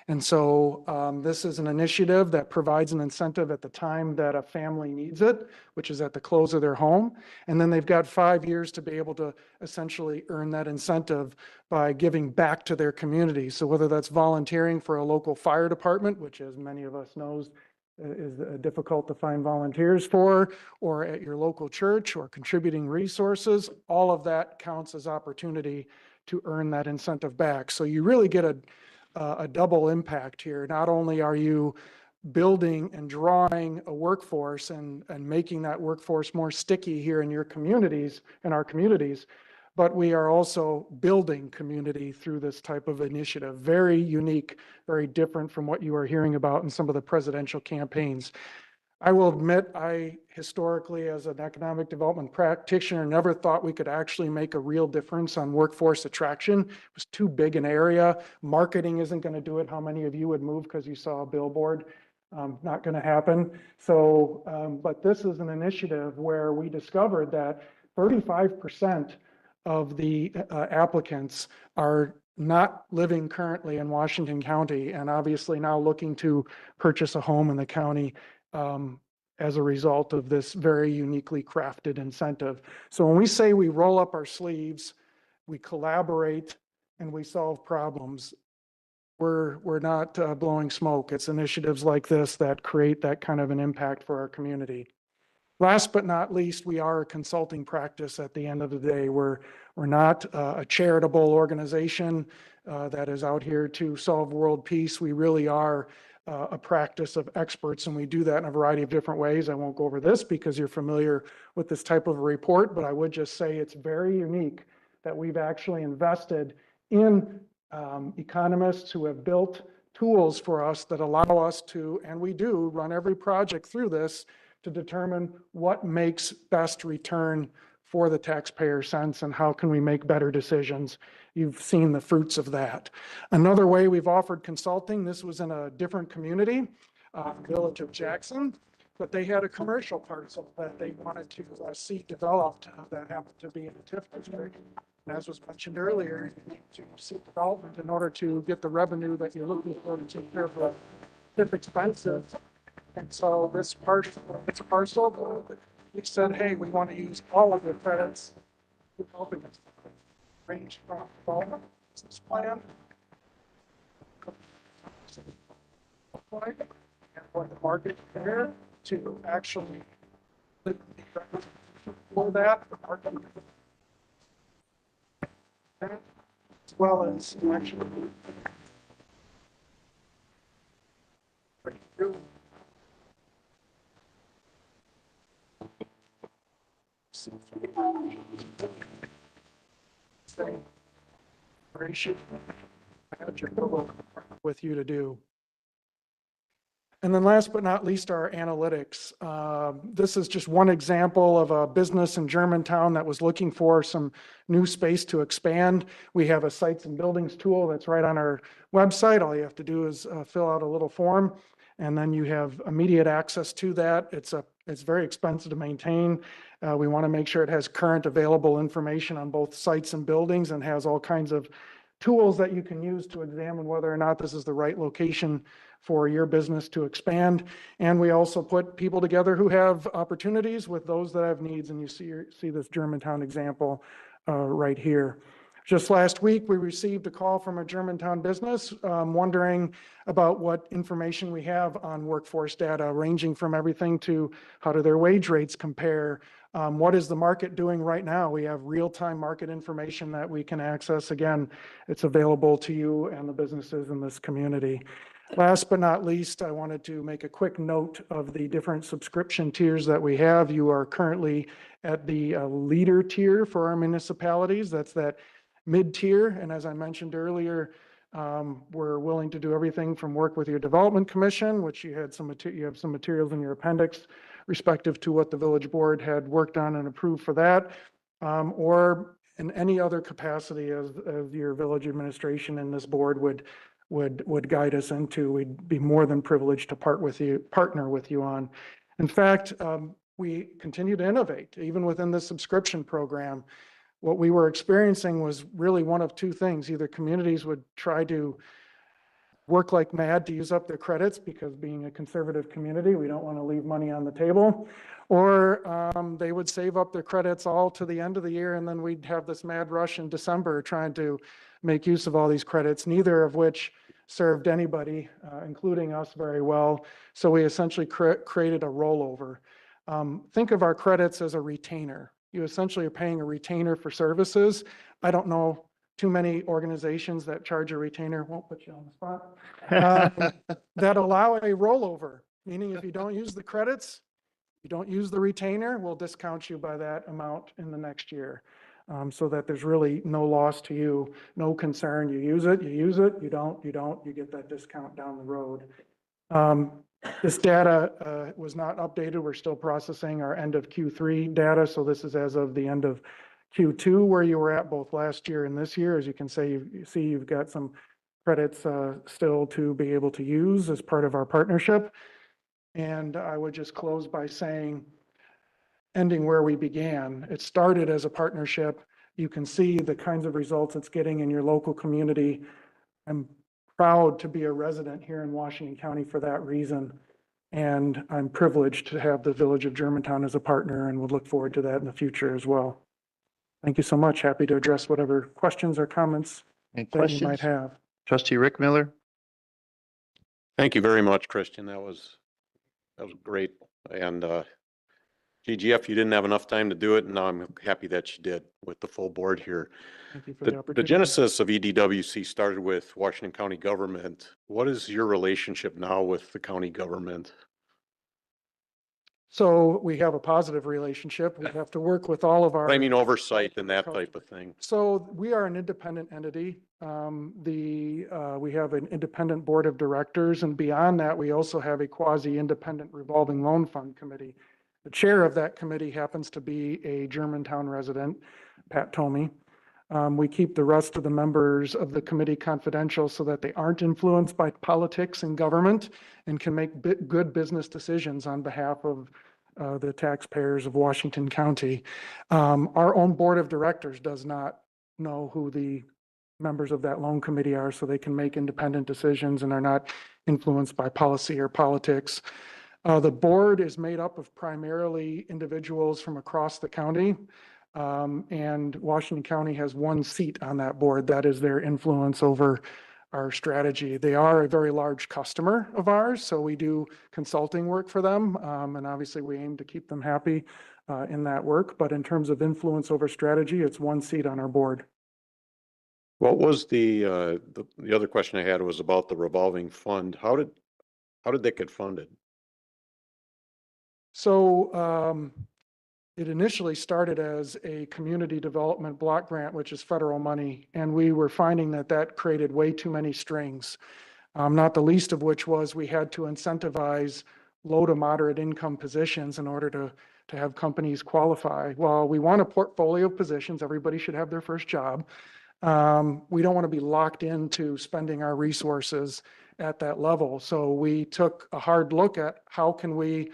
And so this is an initiative that provides an incentive at the time that a family needs it, which is at the close of their home. And then they've got 5 years to be able to essentially earn that incentive by giving back to their community. So whether that's volunteering for a local fire department, which as many of us knows, is difficult to find volunteers for, or at your local church, or contributing resources, all of that counts as opportunity to earn that incentive back. So you really get a double impact here. Not only are you building and drawing a workforce and making that workforce more sticky here in your communities, in our communities, but we are also building community through this type of initiative. Very unique, very different from what you are hearing about in some of the presidential campaigns. I will admit, I historically, as an economic development practitioner, never thought we could actually make a real difference on workforce attraction. It was too big an area. Marketing isn't going to do it. How many of you would move because you saw a billboard? Not going to happen. So, but this is an initiative where we discovered that 35% of the applicants are not living currently in Washington County, and obviously now looking to purchase a home in the county as a result of this very uniquely crafted incentive. So when we say we roll up our sleeves, we collaborate, and we solve problems, we're not blowing smoke. It's initiatives like this that create that kind of an impact for our community. Last but not least, we are a consulting practice at the end of the day. We're not a charitable organization that is out here to solve world peace. We really are a practice of experts, and we do that in a variety of different ways. I won't go over this because you're familiar with this type of a report, but I would just say it's very unique that we've actually invested in economists who have built tools for us that allow us to, and we do, run every project through this to determine what makes best return for the taxpayer cents and how can we make better decisions. You've seen the fruits of that. Another way we've offered consulting, this was in a different community, Village of Jackson, but they had a commercial parcel that they wanted to see developed that happened to be in the TIF district. And as was mentioned earlier, you need to seek development in order to get the revenue that you're looking for to take care of the TIF expenses. And so this parcel, we said, hey, we want to use all of the credits to helping us range from development business plan and what the market there to actually for that, the market as well as actually with you to do. And then last but not least, our analytics. This is just one example of a business in Germantown that was looking for some new space to expand. We have a sites and buildings tool that's right on our website. All you have to do is fill out a little form, and then you have immediate access to that. It's very expensive to maintain. We want to make sure it has current available information on both sites and buildings and has all kinds of tools that you can use to examine whether or not this is the right location for your business to expand. And we also put people together who have opportunities with those that have needs. And you see this Germantown example right here. Just last week, we received a call from a Germantown business wondering about what information we have on workforce data, ranging from everything to how do their wage rates compare, what is the market doing right now? We have real-time market information that we can access. Again, it's available to you and the businesses in this community. Last but not least, I wanted to make a quick note of the different subscription tiers that we have. You are currently at the leader tier for our municipalities. That's that mid-tier. And as I mentioned earlier, we're willing to do everything from work with your development commission, which you have some materials in your appendix respective to what the village board had worked on and approved for that, or in any other capacity as your village administration and this board would guide us into. We'd be more than privileged to partner with you on. In fact, we continue to innovate, even within the subscription program. What we were experiencing was really one of two things. Either communities would try to work like mad to use up their credits because being a conservative community, we don't want to leave money on the table, or they would save up their credits all to the end of the year, and then we'd have this mad rush in December trying to make use of all these credits, neither of which served anybody, including us, very well. So we essentially created a rollover. Think of our credits as a retainer. You essentially are paying a retainer for services. I don't know too many organizations that charge a retainer, won't put you on the spot, that allow a rollover, meaning if you don't use the credits, you don't use the retainer, we'll discount you by that amount in the next year. So that there's really no loss to you, no concern. You use it, you don't, you get that discount down the road. This data was not updated. We're still processing our end of Q3 data. So this is as of the end of Q2, where you were at both last year and this year. As you can see, you've got some credits still to be able to use as part of our partnership. And I would just close by saying, ending where we began, it started as a partnership. You can see the kinds of results it's getting in your local community. I'm proud to be a resident here in Washington County for that reason. And I'm privileged to have the Village of Germantown as a partner, and would look forward to that in the future as well. Thank you so much. Happy to address whatever questions or comments that you might have. Trustee Rick Miller? Thank you very much, Christian. That was great. And GGF, you didn't have enough time to do it, and now I'm happy that you did with the full board here. Thank you for the The opportunity. genesis of EDWC started with Washington County government. What is your relationship now with the county government? So we have a positive relationship. We have to work with all of our. I mean, oversight and that type of thing. So we are an independent entity. We have an independent board of directors, and beyond that, we also have a quasi-independent revolving loan fund committee. The chair of that committee happens to be a Germantown resident, Pat Tomey. We keep the rest of the members of the committee confidential so that they aren't influenced by politics and government and can make good business decisions on behalf of the taxpayers of Washington County. Our own board of directors does not know who the members of that loan committee are, so they can make independent decisions and are not influenced by policy or politics. The board is made up of primarily individuals from across the county. And Washington County has one seat on that board. That is their influence over our strategy. They are a very large customer of ours, so we do consulting work for them. And obviously we aim to keep them happy in that work. But in terms of influence over strategy, it's one seat on our board. What was the other question I had was about the revolving fund. How did that get funded? So it initially started as a community development block grant, which is federal money, and we were finding that that created way too many strings, not the least of which was we had to incentivize low to moderate income positions in order to have companies qualify. Well, we want a portfolio of positions. Everybody should have their first job. We don't want to be locked into spending our resources at that level. So we took a hard look at how can we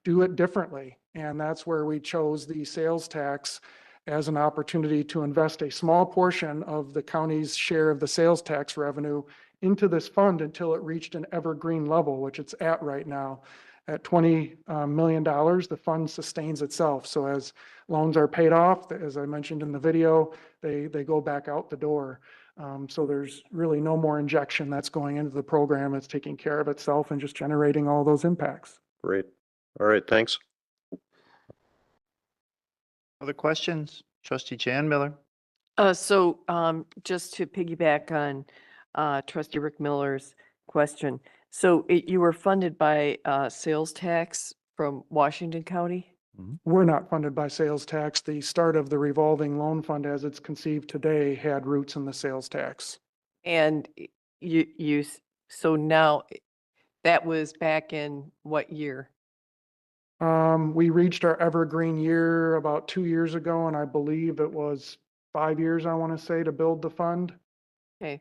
do it differently. And that's where we chose the sales tax as an opportunity to invest a small portion of the county's share of the sales tax revenue into this fund until it reached an evergreen level, which it's at right now. At $20 million, the fund sustains itself. So as loans are paid off, as I mentioned in the video, they go back out the door. So there's really no more injection that's going into the program. It's taking care of itself and just generating all those impacts. Great. All right, thanks. Other questions? Trustee Jan Miller? Just to piggyback on trustee Rick Miller's question. So you were funded by sales tax from Washington County? We're not funded by sales tax. The start of the revolving loan fund as it's conceived today had roots in the sales tax. And so now that was back in what year? We reached our evergreen year about 2 years ago, and I believe it was 5 years, I want to say, to build the fund. Okay.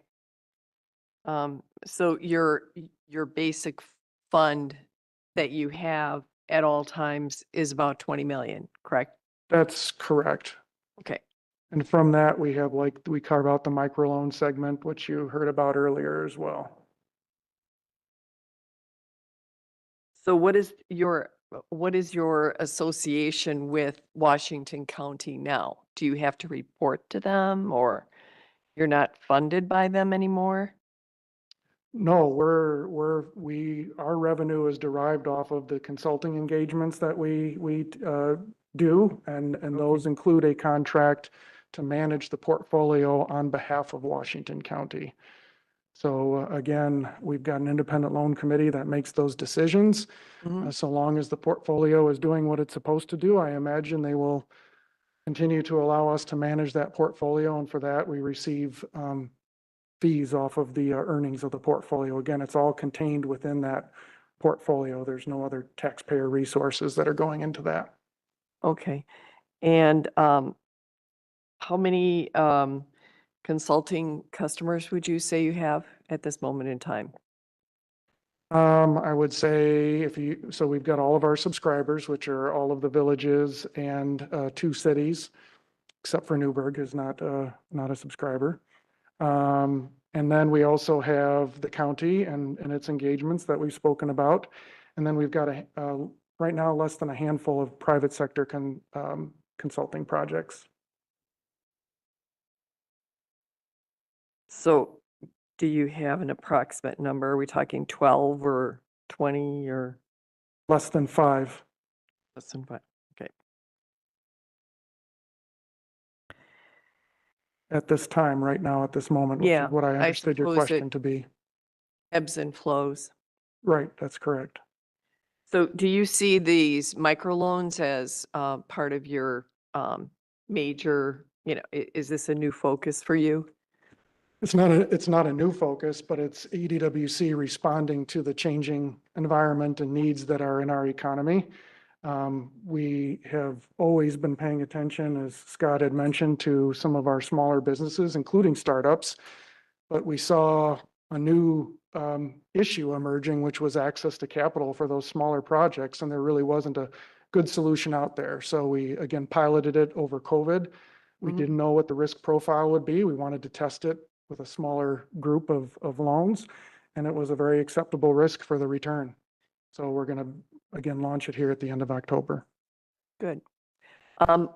So your basic fund that you have at all times is about 20 million, correct? That's correct. Okay. And from that, we have we carve out the microloan segment, which you heard about earlier as well. So what is your association with Washington County now? Do you have to report to them, or you're not funded by them anymore? No, our revenue is derived off of the consulting engagements that we do, and those include a contract to manage the portfolio on behalf of Washington County. So again, we've got an independent loan committee that makes those decisions. So long as the portfolio is doing what it's supposed to do, I imagine they will continue to allow us to manage that portfolio, and for that we receive fees off of the earnings of the portfolio. Again, it's all contained within that portfolio. There's no other taxpayer resources that are going into that. Okay. And how many consulting customers would you say you have at this moment in time? I would say so we've got all of our subscribers, which are all of the villages and 2 cities, except for Newburgh is not a subscriber. And then we also have the county and its engagements that we've spoken about. And then we've got right now less than a handful of private sector consulting projects. So do you have an approximate number? Are we talking 12 or 20 or? Less than 5. Less than 5, okay. At this time, right now, at this moment, which is what I understood your suppose it question to be. Ebbs and flows. Right, that's correct. So do you see these microloans as part of your major, is this a new focus for you? It's not a new focus, but it's EDWC responding to the changing environment and needs that are in our economy. We have always been paying attention, as Scott had mentioned, to some of our smaller businesses, including startups. But we saw a new issue emerging, which was access to capital for those smaller projects, and there really wasn't a good solution out there. So we, again, piloted it over COVID. We didn't know what the risk profile would be. We wanted to test it with a smaller group of loans, and it was a very acceptable risk for the return. So we're going to, again, launch it here at the end of October. Good.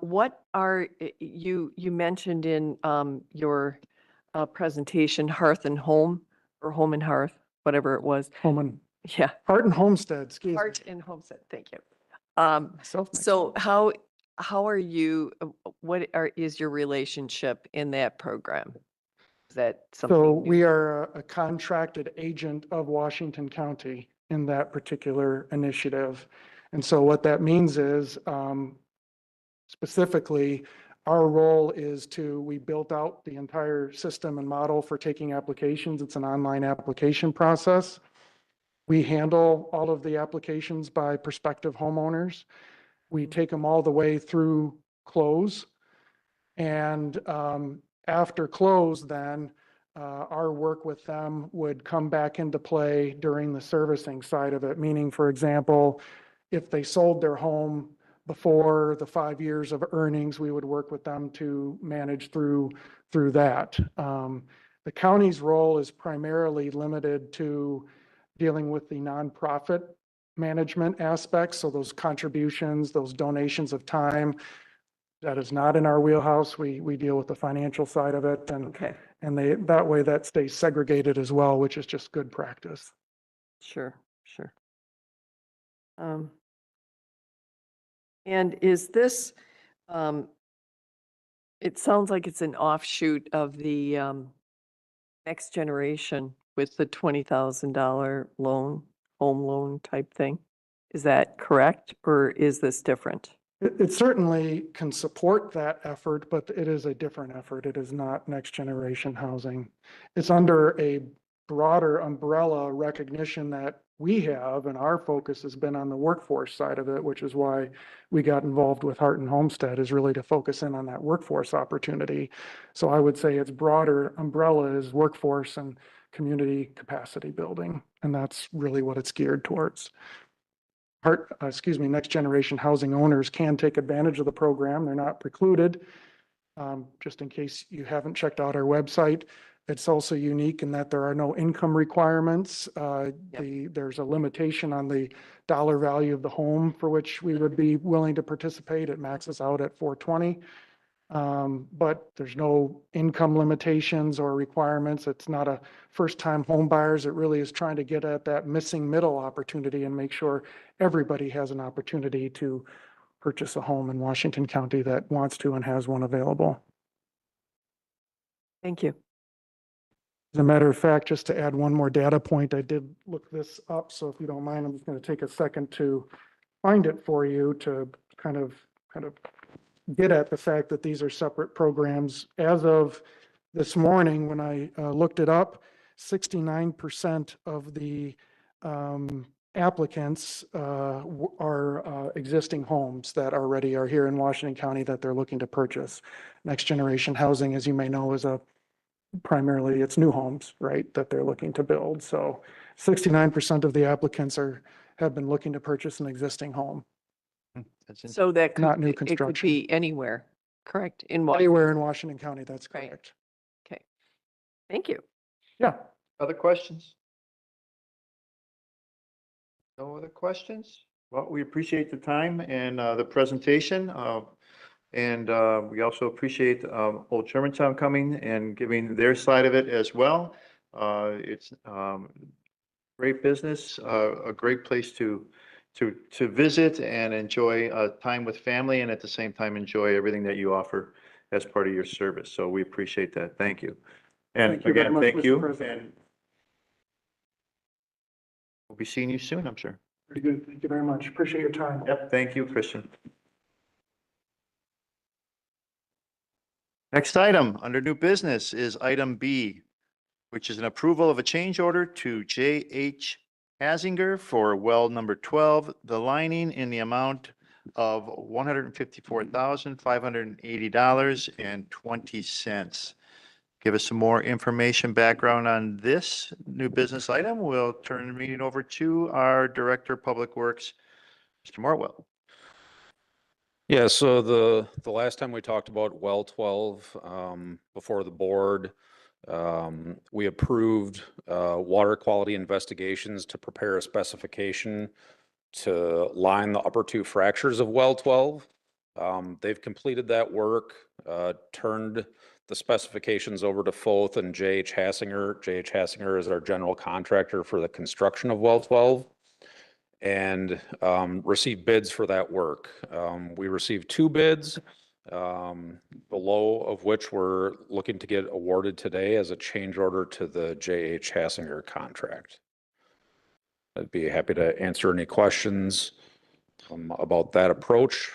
What are, you mentioned in your presentation, Hearth and Home, or Home and Hearth, whatever it was. Yeah. Heart and Homestead, excuse me. Heart and Homestead, thank you. Self-made. So how are you, is your relationship in that program? Is that something? So we are a contracted agent of Washington County in that particular initiative. And so what that means is, specifically, our role is we built out the entire system and model for taking applications. It's an online application process. We handle all of the applications by prospective homeowners. We take them all the way through close. And after close, then our work with them would come back into play during the servicing side of it. Meaning, for example, if they sold their home before the 5 years of earnings, we would work with them to manage through that. The county's role is primarily limited to dealing with the nonprofit management aspects. So those contributions, those donations of time, that is not in our wheelhouse. We deal with the financial side of it, and that way that stays segregated as well, which is just good practice. Sure. And is this, it sounds like it's an offshoot of the Next Generation with the $20,000 loan, home loan type thing. Is that correct, or is this different? It certainly can support that effort, but it is a different effort. It is not Next Generation Housing. It's under a broader umbrella recognition that we have, and our focus has been on the workforce side of it, which is why we got involved with Heart and Homestead, is really to focus in on that workforce opportunity. So I would say its broader umbrella is workforce and community capacity building, and that's really what it's geared towards. Next Generation Housing owners can take advantage of the program. They're not precluded. Just in case you haven't checked out our website, it's also unique in that there are no income requirements. There's a limitation on the dollar value of the home for which we would be willing to participate. It maxes out at $420. But there's no income limitations or requirements. It's not a first-time home buyers. It really is trying to get at that missing middle opportunity and make sure everybody has an opportunity to purchase a home in Washington County that wants to and has one available. Thank you. As a matter of fact, just to add one more data point, I did look this up. So if you don't mind, I'm just going to take a second to find it for you to kind of get at the fact that these are separate programs. As of this morning, when I looked it up, 69% of the applicants are existing homes that already are here in Washington County that they're looking to purchase. Next Generation Housing, as you may know, is primarily it's new homes, right, that they're looking to build. So 69% of the applicants have been looking to purchase an existing home. So that Not new it could construction. be anywhere, correct? Anywhere in Washington County, that's correct. Okay. Thank you. Yeah. Other questions? No other questions? Well, we appreciate the time and the presentation. And we also appreciate Old Germantown coming and giving their side of it as well. It's great business, a great place to visit and enjoy time with family, and at the same time enjoy everything that you offer as part of your service. So we appreciate that. Thank you. And Thank you very again, much, thank Mr. you. President. And we'll be seeing you soon, I'm sure. Pretty good. Thank you very much. Appreciate your time. Yep, thank you, Christian. Next item under new business is item B, which is an approval of a change order to J.H. Hazinger for well number 12, the lining in the amount of $154,580.20. Give us some more information, background on this new business item. We'll turn the meeting over to our Director of Public Works, Mr. Morwell. Yeah, so the last time we talked about well 12 before the board, we approved water quality investigations to prepare a specification to line the upper two fractures of well 12. They've completed that work, turned the specifications over to Foth and J.H. Hassinger. J.H. Hassinger is our general contractor for the construction of well 12. And received bids for that work. We received 2 bids, below of which we're looking to get awarded today as a change order to the J.H. Hassinger contract. I'd be happy to answer any questions about that approach.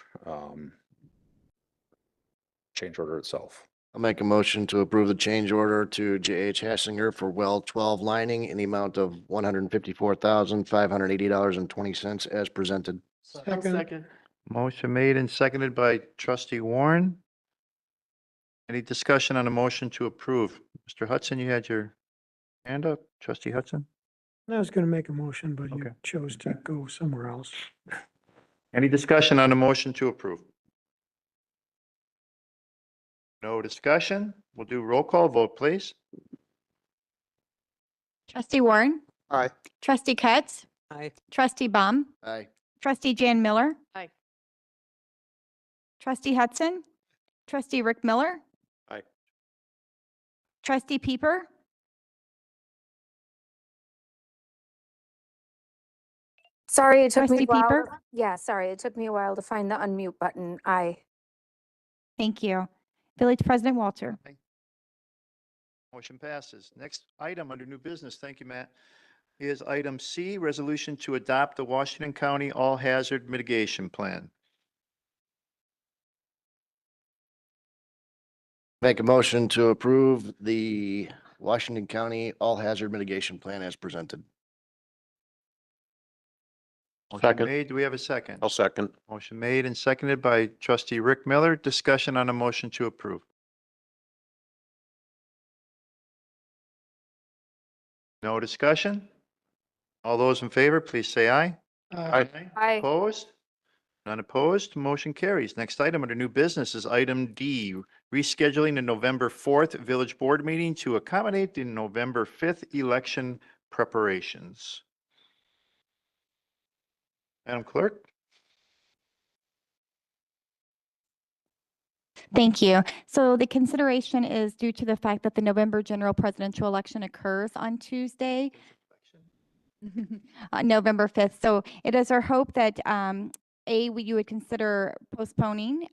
Change order itself. I'll make a motion to approve the change order to J.H. Hassinger for well 12 lining in the amount of $154,580.20 as presented. Second. Motion made and seconded by trustee Warren. Any discussion on the motion to approve? Mr. Hudson, you had your hand up. Trustee Hudson? I was going to make a motion, but you Okay. chose to go somewhere else. Any discussion on the motion to approve? No discussion. We'll do roll call vote, please. Trustee Warren. Aye. Trustee Kretz. Aye. Trustee Baum. Aye. Trustee Jan Miller. Aye. Trustee Hudson. Trustee Rick Miller. Aye. Trustee Pieper. Sorry, it took me Trustee a while. Pieper? Yeah, sorry, it took me a while to find the unmute button. Aye. Thank you. Village President Walter. Motion passes. Next item under new business, thank you, Matt, is item C, resolution to adopt the Washington County All Hazard Mitigation Plan. Make a motion to approve the Washington County All Hazard Mitigation Plan as presented. Motion Second. made. Do we have a second? I'll second. Motion made and seconded by trustee Rick Miller. Discussion on a motion to approve. No discussion? All those in favor, please say aye. Aye. Aye. Opposed? None opposed. Motion carries. Next item under new business is item D, rescheduling the November 4th Village Board meeting to accommodate the November 5th election preparations. Madam Clerk? Thank you. So the consideration is due to the fact that the November general presidential election occurs on Tuesday, on November 5th. So it is our hope that you would consider postponing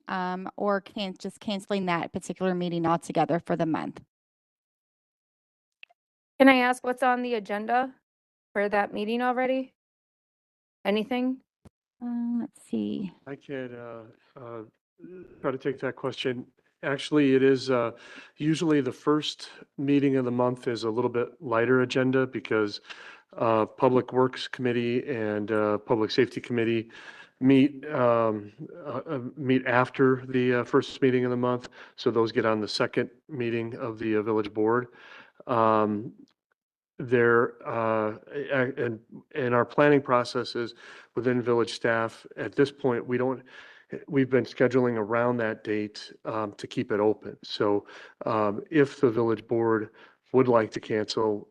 or just canceling that particular meeting altogether for the month. Can I ask what's on the agenda for that meeting already? Anything? Let's see. I could try to take that question. Actually, it is usually the first meeting of the month is a little bit lighter agenda because Public Works Committee and Public Safety Committee meet after the first meeting of the month. So those get on the second meeting of the village board. And our planning processes within village staff, at this point, we've been scheduling around that date to keep it open. So if the village board would like to cancel,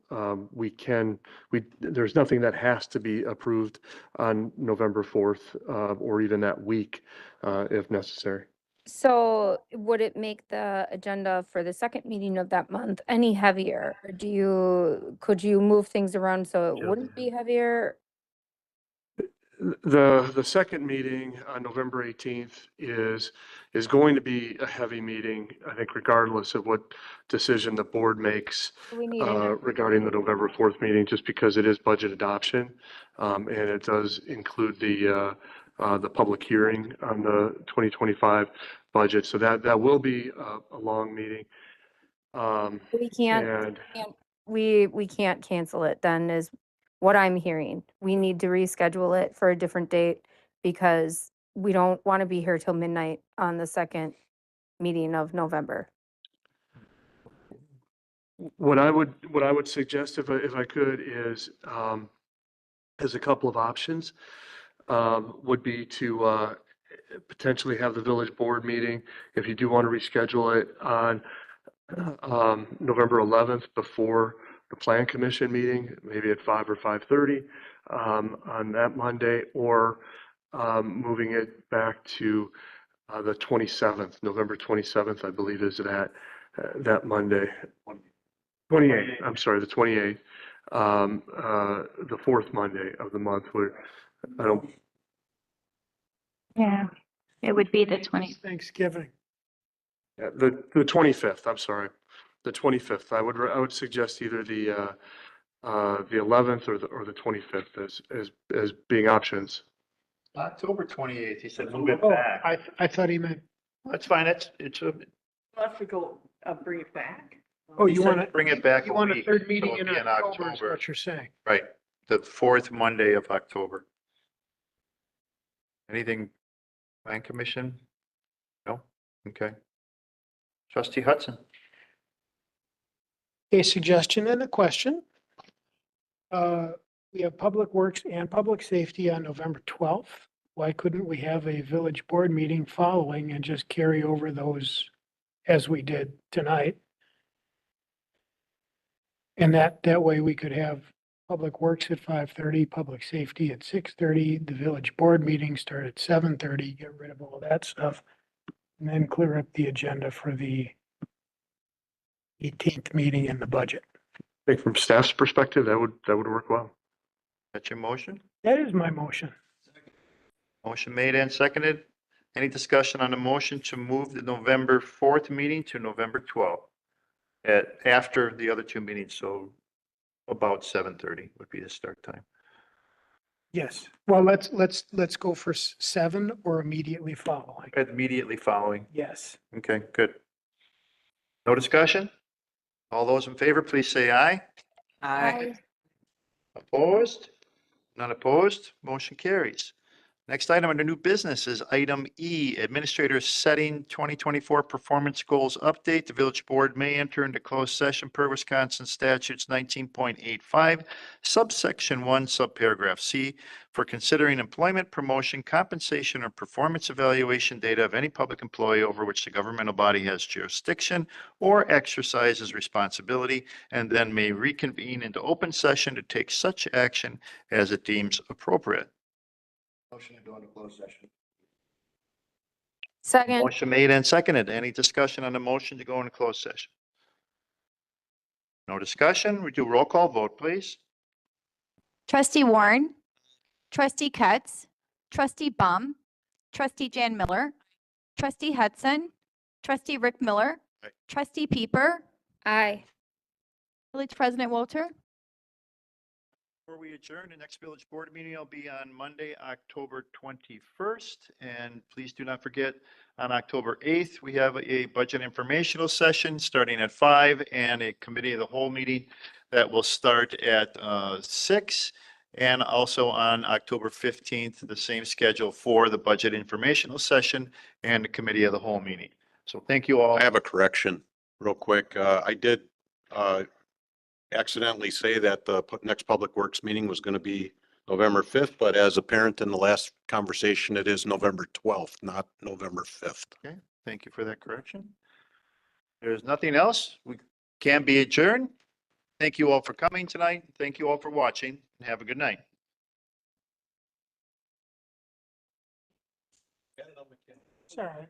there's nothing that has to be approved on November 4th or even that week if necessary. So would it make the agenda for the second meeting of that month any heavier? Or could you move things around so it wouldn't be heavier? The second meeting on November 18th is going to be a heavy meeting, I think, regardless of what decision the board makes We need an- regarding the November 4th meeting, just because it is budget adoption. And it does include the public hearing on the 2025 budget. So that will be a long meeting. We can't, And we can't cancel it then is what I'm hearing. We need to reschedule it for a different date because we don't want to be here till midnight on the second meeting of November. what I would suggest if I could is, as a couple of options, would be to potentially have the village board meeting, if you do want to reschedule it on November 11th before the plan commission meeting, maybe at 5 or 5:30 on that Monday, or moving it back to the 27th, November 27th, I believe is that Monday. 28th, I'm sorry, the 28th, the fourth Monday of the month where I don't, Yeah, it would be the 20th. Thanksgiving. yeah, the 25th, I'm sorry, the 25th. I would suggest either the 11th or the 25th as being options. October 28th, he said move it Oh, back. I thought he meant, That's fine, it's a, Have to go, bring it back. oh, he you said want to, bring it back you a want a week, third so meeting it'll in be in October is October. what you're saying. Right, the fourth Monday of October. Anything, plan commission? No? Okay. Trustee Hudson? A suggestion and a question. We have Public Works and Public Safety on November 12th. Why couldn't we have a village board meeting following and just carry over those as we did tonight? And that way we could have Public Works at 5:30, Public Safety at 6:30, the village board meeting start at 7:30, get rid of all that stuff, and then clear up the agenda for the 18th meeting in the budget. I think from staff's perspective, that would work well. That's your motion? That is my motion. Motion made and seconded. Any discussion on the motion to move the November 4th meeting to November 12th? After the other two meetings, so about 7:30 would be the start time. Yes. Well, let's go for 7 or immediately following. Immediately following. Yes. Okay, good. No discussion? All those in favor, please say aye. Aye. Opposed? None opposed? Motion carries. Next item under new business is item E, Administrator Setting 2024 Performance Goals Update. The village board may enter into closed session per Wisconsin statutes 19.85, subsection 1, subparagraph C, for considering employment, promotion, compensation, or performance evaluation data of any public employee over which the governmental body has jurisdiction or exercises responsibility, and then may reconvene into open session to take such action as it deems appropriate. Motion to go into closed session. Second, Motion made and seconded. Any discussion on the motion to go into closed session? No discussion. We do roll call vote, please. Trustee Warren, Trustee Cutts, Trustee Bum, Trustee Jan Miller, Trustee Hudson, Trustee Rick Miller, Aye. Trustee Pieper, aye. Village President Walter. Before we adjourn, the next village board meeting will be on Monday, October 21st. And please do not forget, on October 8th, we have a budget informational session starting at 5 and a committee of the whole meeting that will start at 6. And also on October 15th, the same schedule for the budget informational session and the committee of the whole meeting. So thank you all. I have a correction real quick. I did accidentally say that the next Public Works meeting was going to be November 5th, but as apparent in the last conversation, it is November 12th, not November 5th. Okay, thank you for that correction. There's nothing else. We can be adjourned. Thank you all for coming tonight. Thank you all for watching, and have a good night. Sorry.